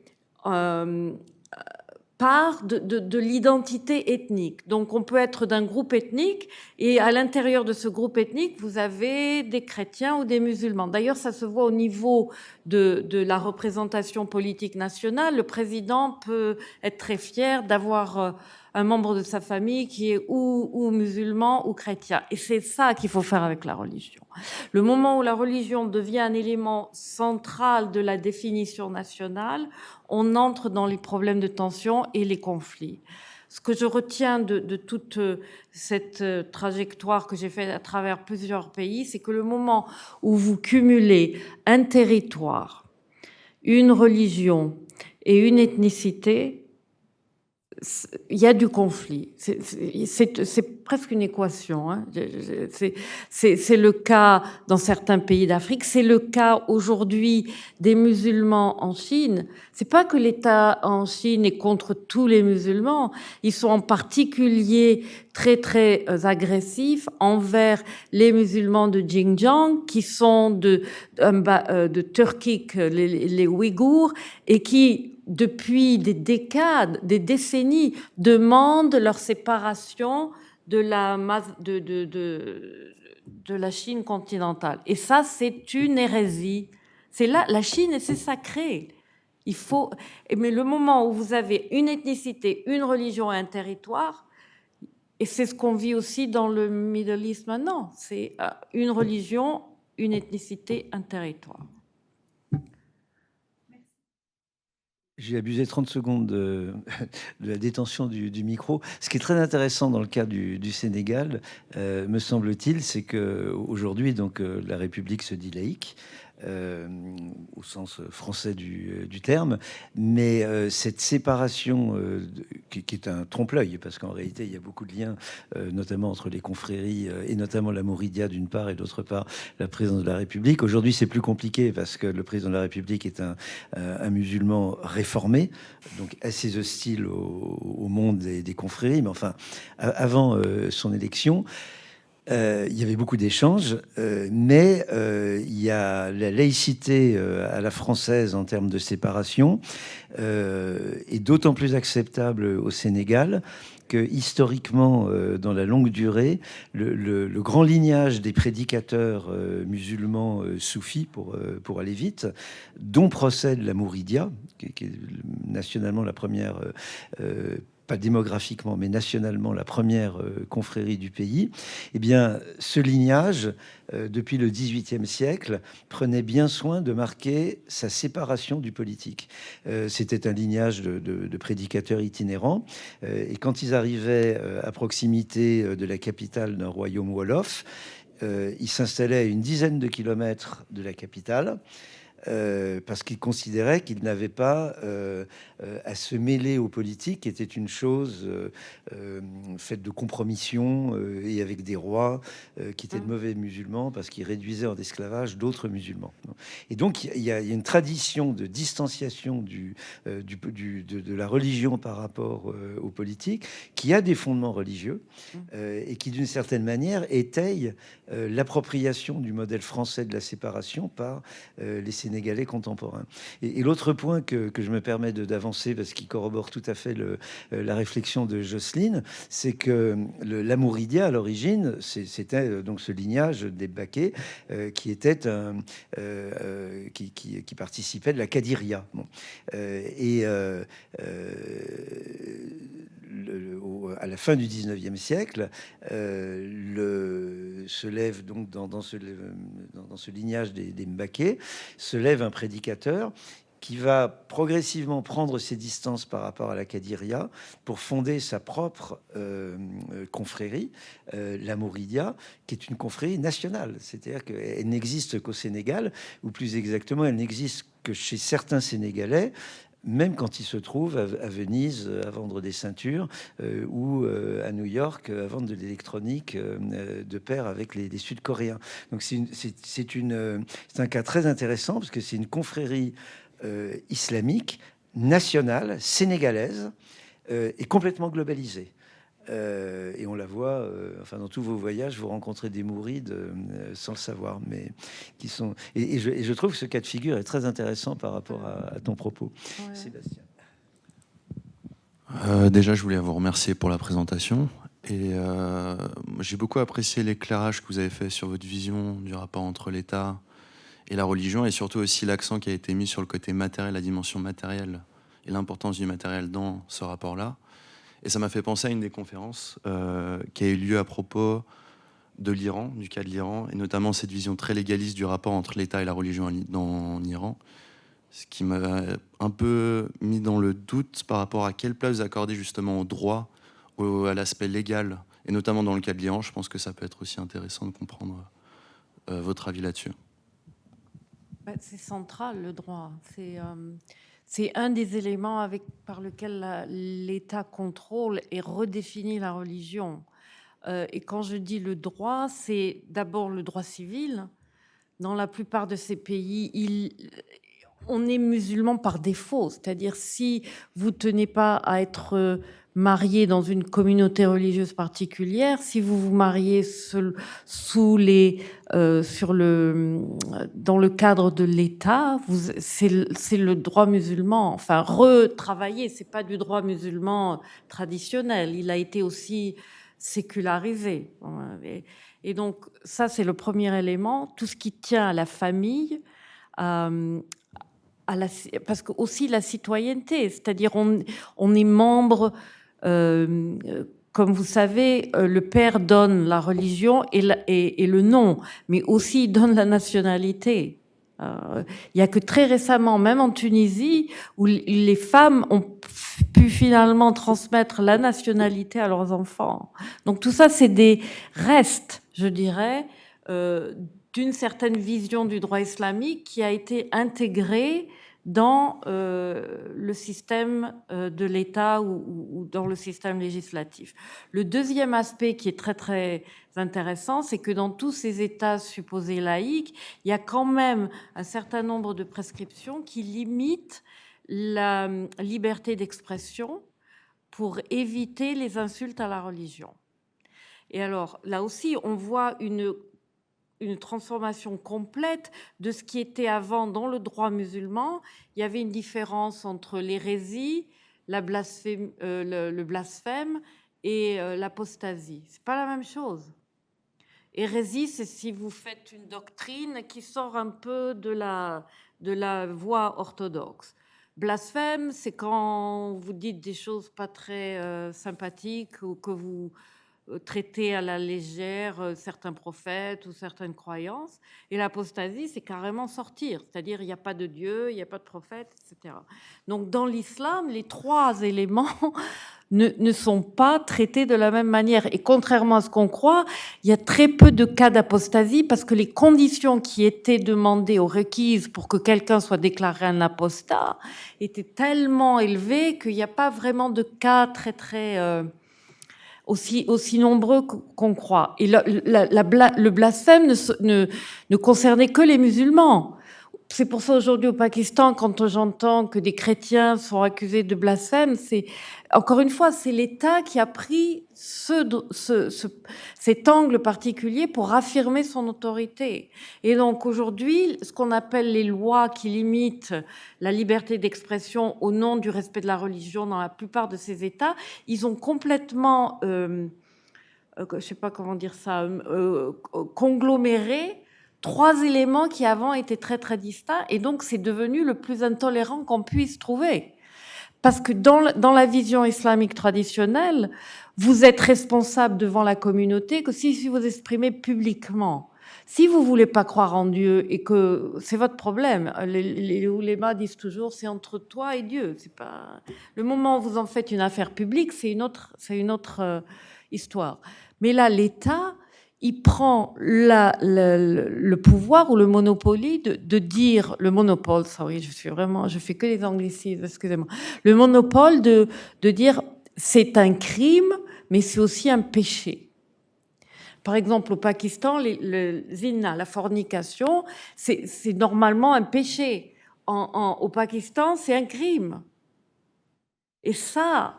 part de l'identité ethnique. Donc on peut être d'un groupe ethnique et à l'intérieur de ce groupe ethnique, vous avez des chrétiens ou des musulmans. D'ailleurs, ça se voit au niveau de la représentation politique nationale. Le président peut être très fier d'avoir un membre de sa famille qui est ou musulman ou chrétien. Et c'est ça qu'il faut faire avec la religion. Le moment où la religion devient un élément central de la définition nationale, on entre dans les problèmes de tension et les conflits. Ce que je retiens de toute cette trajectoire que j'ai faite à travers plusieurs pays, c'est que le moment où vous cumulez un territoire, une religion et une ethnicité, il y a du conflit. C'est presque une équation. Hein. C'est le cas dans certains pays d'Afrique. C'est le cas aujourd'hui des musulmans en Chine. C'est pas que l'État en Chine est contre tous les musulmans. Ils sont en particulier très, très agressifs envers les musulmans de Xinjiang, qui sont de Turquie, les Ouïghours, et qui depuis des décades, des décennies, demandent leur séparation de la Chine continentale. Et ça, c'est une hérésie. C'est là, la Chine, c'est sacré. Mais le moment où vous avez une ethnicité, une religion et un territoire, et c'est ce qu'on vit aussi dans le Middle East maintenant, c'est une religion, une ethnicité, un territoire. J'ai abusé 30 secondes de la détention du micro. Ce qui est très intéressant dans le cas du Sénégal, me semble-t-il, c'est qu'aujourd'hui, la République se dit laïque, au sens français du terme, mais cette séparation qui est un trompe-l'œil, parce qu'en réalité il y a beaucoup de liens, notamment entre les confréries et notamment la Mouridia d'une part et d'autre part la présidence de la République. Aujourd'hui c'est plus compliqué parce que le président de la République est un musulman réformé, donc assez hostile au monde des confréries, mais enfin avant son élection. Il y avait beaucoup d'échanges, mais il y a la laïcité à la française en termes de séparation est d'autant plus acceptable au Sénégal que historiquement, dans la longue durée, le grand lignage des prédicateurs musulmans soufis, pour aller vite, dont procède la Mouridia, qui est nationalement la première pas démographiquement, mais nationalement, la première confrérie du pays, eh bien, ce lignage, depuis le XVIIIe siècle, prenait bien soin de marquer sa séparation du politique. C'était un lignage de prédicateurs itinérants, et quand ils arrivaient à proximité de la capitale d'un royaume wolof, ils s'installaient à une dizaine de kilomètres de la capitale, parce qu'ils considéraient qu'ils n'avaient pas à se mêler aux politiques, qui était une chose faite de compromission et avec des rois qui étaient de mauvais musulmans parce qu'ils réduisaient en esclavage d'autres musulmans. Et donc il y a une tradition de distanciation de la religion par rapport aux politiques qui a des fondements religieux et qui d'une certaine manière étaye l'appropriation du modèle français de la séparation par les Sénégalais contemporains. Et l'autre point que je me permets d'avancer, parce qu'il corrobore tout à fait la réflexion de Jocelyne, c'est que la Mouridia, à l'origine, c'était donc ce lignage des Baquets qui était qui participait de la Kadiria. Bon. À la fin du 19e siècle, se lève donc dans ce lignage des Mbaké, se lève un prédicateur qui va progressivement prendre ses distances par rapport à la Kadiria pour fonder sa propre confrérie, la Mouridia, qui est une confrérie nationale. C'est-à-dire qu'elle n'existe qu'au Sénégal, ou plus exactement, elle n'existe que chez certains Sénégalais, même quand ils se trouvent à Venise à vendre des ceintures ou à New York à vendre de l'électronique de pair avec les Sud-Coréens. Donc c'est un cas très intéressant parce que c'est une confrérie islamique, nationale, sénégalaise et complètement globalisée. Et on la voit, enfin dans tous vos voyages, vous rencontrez des mourides sans le savoir, mais qui sont. Et je trouve que ce cas de figure est très intéressant par rapport à ton propos, ouais. Sébastien. Déjà, je voulais vous remercier pour la présentation. Et j'ai beaucoup apprécié l'éclairage que vous avez fait sur votre vision du rapport entre l'État et la religion, et surtout aussi l'accent qui a été mis sur le côté matériel, la dimension matérielle et l'importance du matériel dans ce rapport-là. Et ça m'a fait penser à une des conférences qui a eu lieu à propos de l'Iran, du cas de l'Iran, et notamment cette vision très légaliste du rapport entre l'État et la religion en Iran, ce qui m'a un peu mis dans le doute par rapport à quelle place vous accordez justement au droit, à l'aspect légal, et notamment dans le cas de l'Iran. Je pense que ça peut être aussi intéressant de comprendre votre avis là-dessus. C'est central, le droit. C'est un des éléments par lequel l'État contrôle et redéfinit la religion. Et quand je dis le droit, c'est d'abord le droit civil. Dans la plupart de ces pays, on est musulman par défaut. C'est-à-dire, si vous tenez pas à être marié dans une communauté religieuse particulière, si vous vous mariez dans le cadre de l'État, c'est le droit musulman. Enfin, retravaillé, c'est pas du droit musulman traditionnel. Il a été aussi sécularisé. Et donc, ça, c'est le premier élément. Tout ce qui tient à la famille, parce que aussi la citoyenneté, c'est-à-dire on est membre, comme vous savez, le père donne la religion et le nom, mais aussi il donne la nationalité. Il n'y a que très récemment, même en Tunisie, où les femmes ont pu finalement transmettre la nationalité à leurs enfants. Donc tout ça, c'est des restes, je dirais, d'une certaine vision du droit islamique qui a été intégrée dans le système de l'État ou dans le système législatif. Le deuxième aspect qui est très, très intéressant, c'est que dans tous ces États supposés laïques, il y a quand même un certain nombre de prescriptions qui limitent la liberté d'expression pour éviter les insultes à la religion. Et alors, là aussi, on voit une transformation complète de ce qui était avant dans le droit musulman. Il y avait une différence entre l'hérésie, le blasphème et l'apostasie. C'est pas la même chose. Hérésie, c'est si vous faites une doctrine qui sort un peu de la voie orthodoxe. Blasphème, c'est quand vous dites des choses pas très sympathiques ou que vous traitez à la légère certains prophètes ou certaines croyances. Et l'apostasie, c'est carrément sortir, c'est-à-dire il n'y a pas de Dieu, il n'y a pas de prophète, etc. Donc dans l'islam, les trois éléments ne sont pas traités de la même manière. Et contrairement à ce qu'on croit, il y a très peu de cas d'apostasie parce que les conditions qui étaient demandées ou requises pour que quelqu'un soit déclaré un apostat étaient tellement élevées qu'il n'y a pas vraiment de cas très aussi nombreux qu'on croit. Et le blasphème ne concernait que les musulmans. C'est pour ça aujourd'hui au Pakistan, quand j'entends que des chrétiens sont accusés de blasphème, encore une fois, c'est l'État qui a pris cet angle particulier pour affirmer son autorité. Et donc aujourd'hui, ce qu'on appelle les lois qui limitent la liberté d'expression au nom du respect de la religion dans la plupart de ces États, ils ont complètement, je ne sais pas comment dire ça, congloméré trois éléments qui avant étaient très très distincts, et donc c'est devenu le plus intolérant qu'on puisse trouver. Parce que dans la vision islamique traditionnelle, vous êtes responsable devant la communauté que si vous exprimez publiquement. Si vous voulez pas croire en Dieu et que c'est votre problème, les oulémas disent toujours c'est entre toi et Dieu. C'est pas le moment où vous en faites une affaire publique, c'est une autre histoire. Mais là, l'État, il prend le pouvoir ou le monopoly de dire, le monopole, sorry, je fais que les anglicismes, excusez-moi, le monopole de dire c'est un crime, mais c'est aussi un péché. Par exemple, au Pakistan, le zina, la fornication, c'est normalement un péché. Au Pakistan, c'est un crime. Et ça,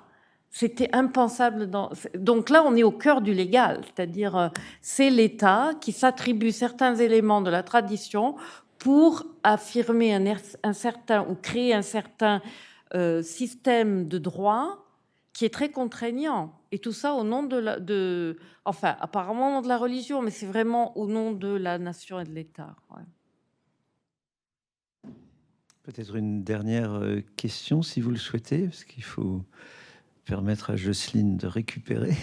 c'était impensable. Donc là, on est au cœur du légal, c'est-à-dire c'est l'État qui s'attribue certains éléments de la tradition pour affirmer un certain ou créer un certain système de droit qui est très contraignant. Et tout ça au nom enfin, apparemment au nom de la religion, mais c'est vraiment au nom de la nation et de l'État. Ouais. Peut-être une dernière question, si vous le souhaitez, parce qu'il faut permettre à Jocelyne de récupérer.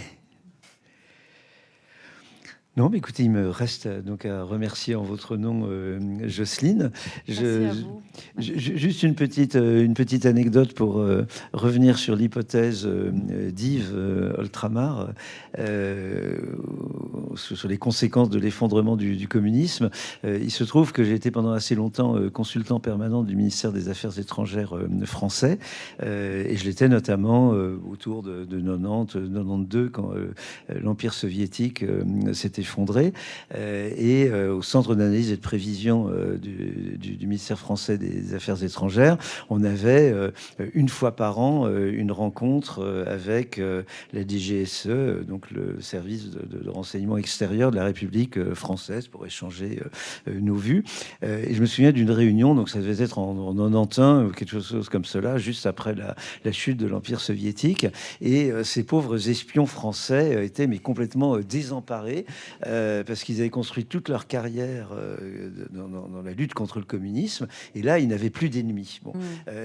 Non, mais écoutez, il me reste donc à remercier en votre nom Jocelyne. Merci à vous. Juste une petite anecdote pour revenir sur l'hypothèse d'Yves Oltramar sur les conséquences de l'effondrement du communisme. Il se trouve que j'ai été pendant assez longtemps consultant permanent du ministère des Affaires étrangères français et je l'étais notamment autour de 90-92 quand l'Empire soviétique s'était effondré et au centre d'analyse et de prévision du ministère français des Affaires étrangères, on avait une fois par an une rencontre avec la DGSE, donc le service de renseignement extérieur de la République française, pour échanger nos vues. Et je me souviens d'une réunion, donc ça devait être en 91 ou quelque chose comme cela, juste après la chute de l'Empire soviétique. Et ces pauvres espions français étaient mais complètement désemparés parce qu'ils avaient construit toute leur carrière dans la lutte contre le communisme, et là, ils n'avaient plus d'ennemis. Bon.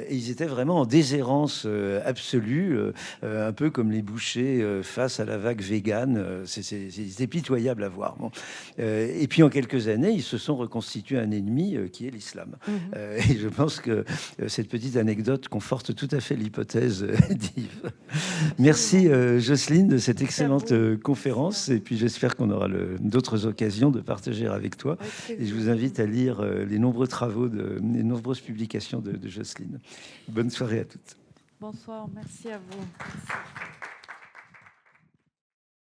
Et ils étaient vraiment en déshérence absolue, un peu comme les bouchers face à la vague végane. C'était pitoyable à voir. Bon. Et puis, en quelques années, ils se sont reconstitués un ennemi qui est l'islam. Et je pense que cette petite anecdote conforte tout à fait l'hypothèse d'Yves. Merci, Jocelyne, de cette excellente conférence, et puis j'espère qu'on aura d'autres occasions de partager avec toi. Et je vous invite à lire les nombreux travaux, les nombreuses publications de Jocelyne. Bonne soirée à toutes. Bonsoir, merci à vous. Merci.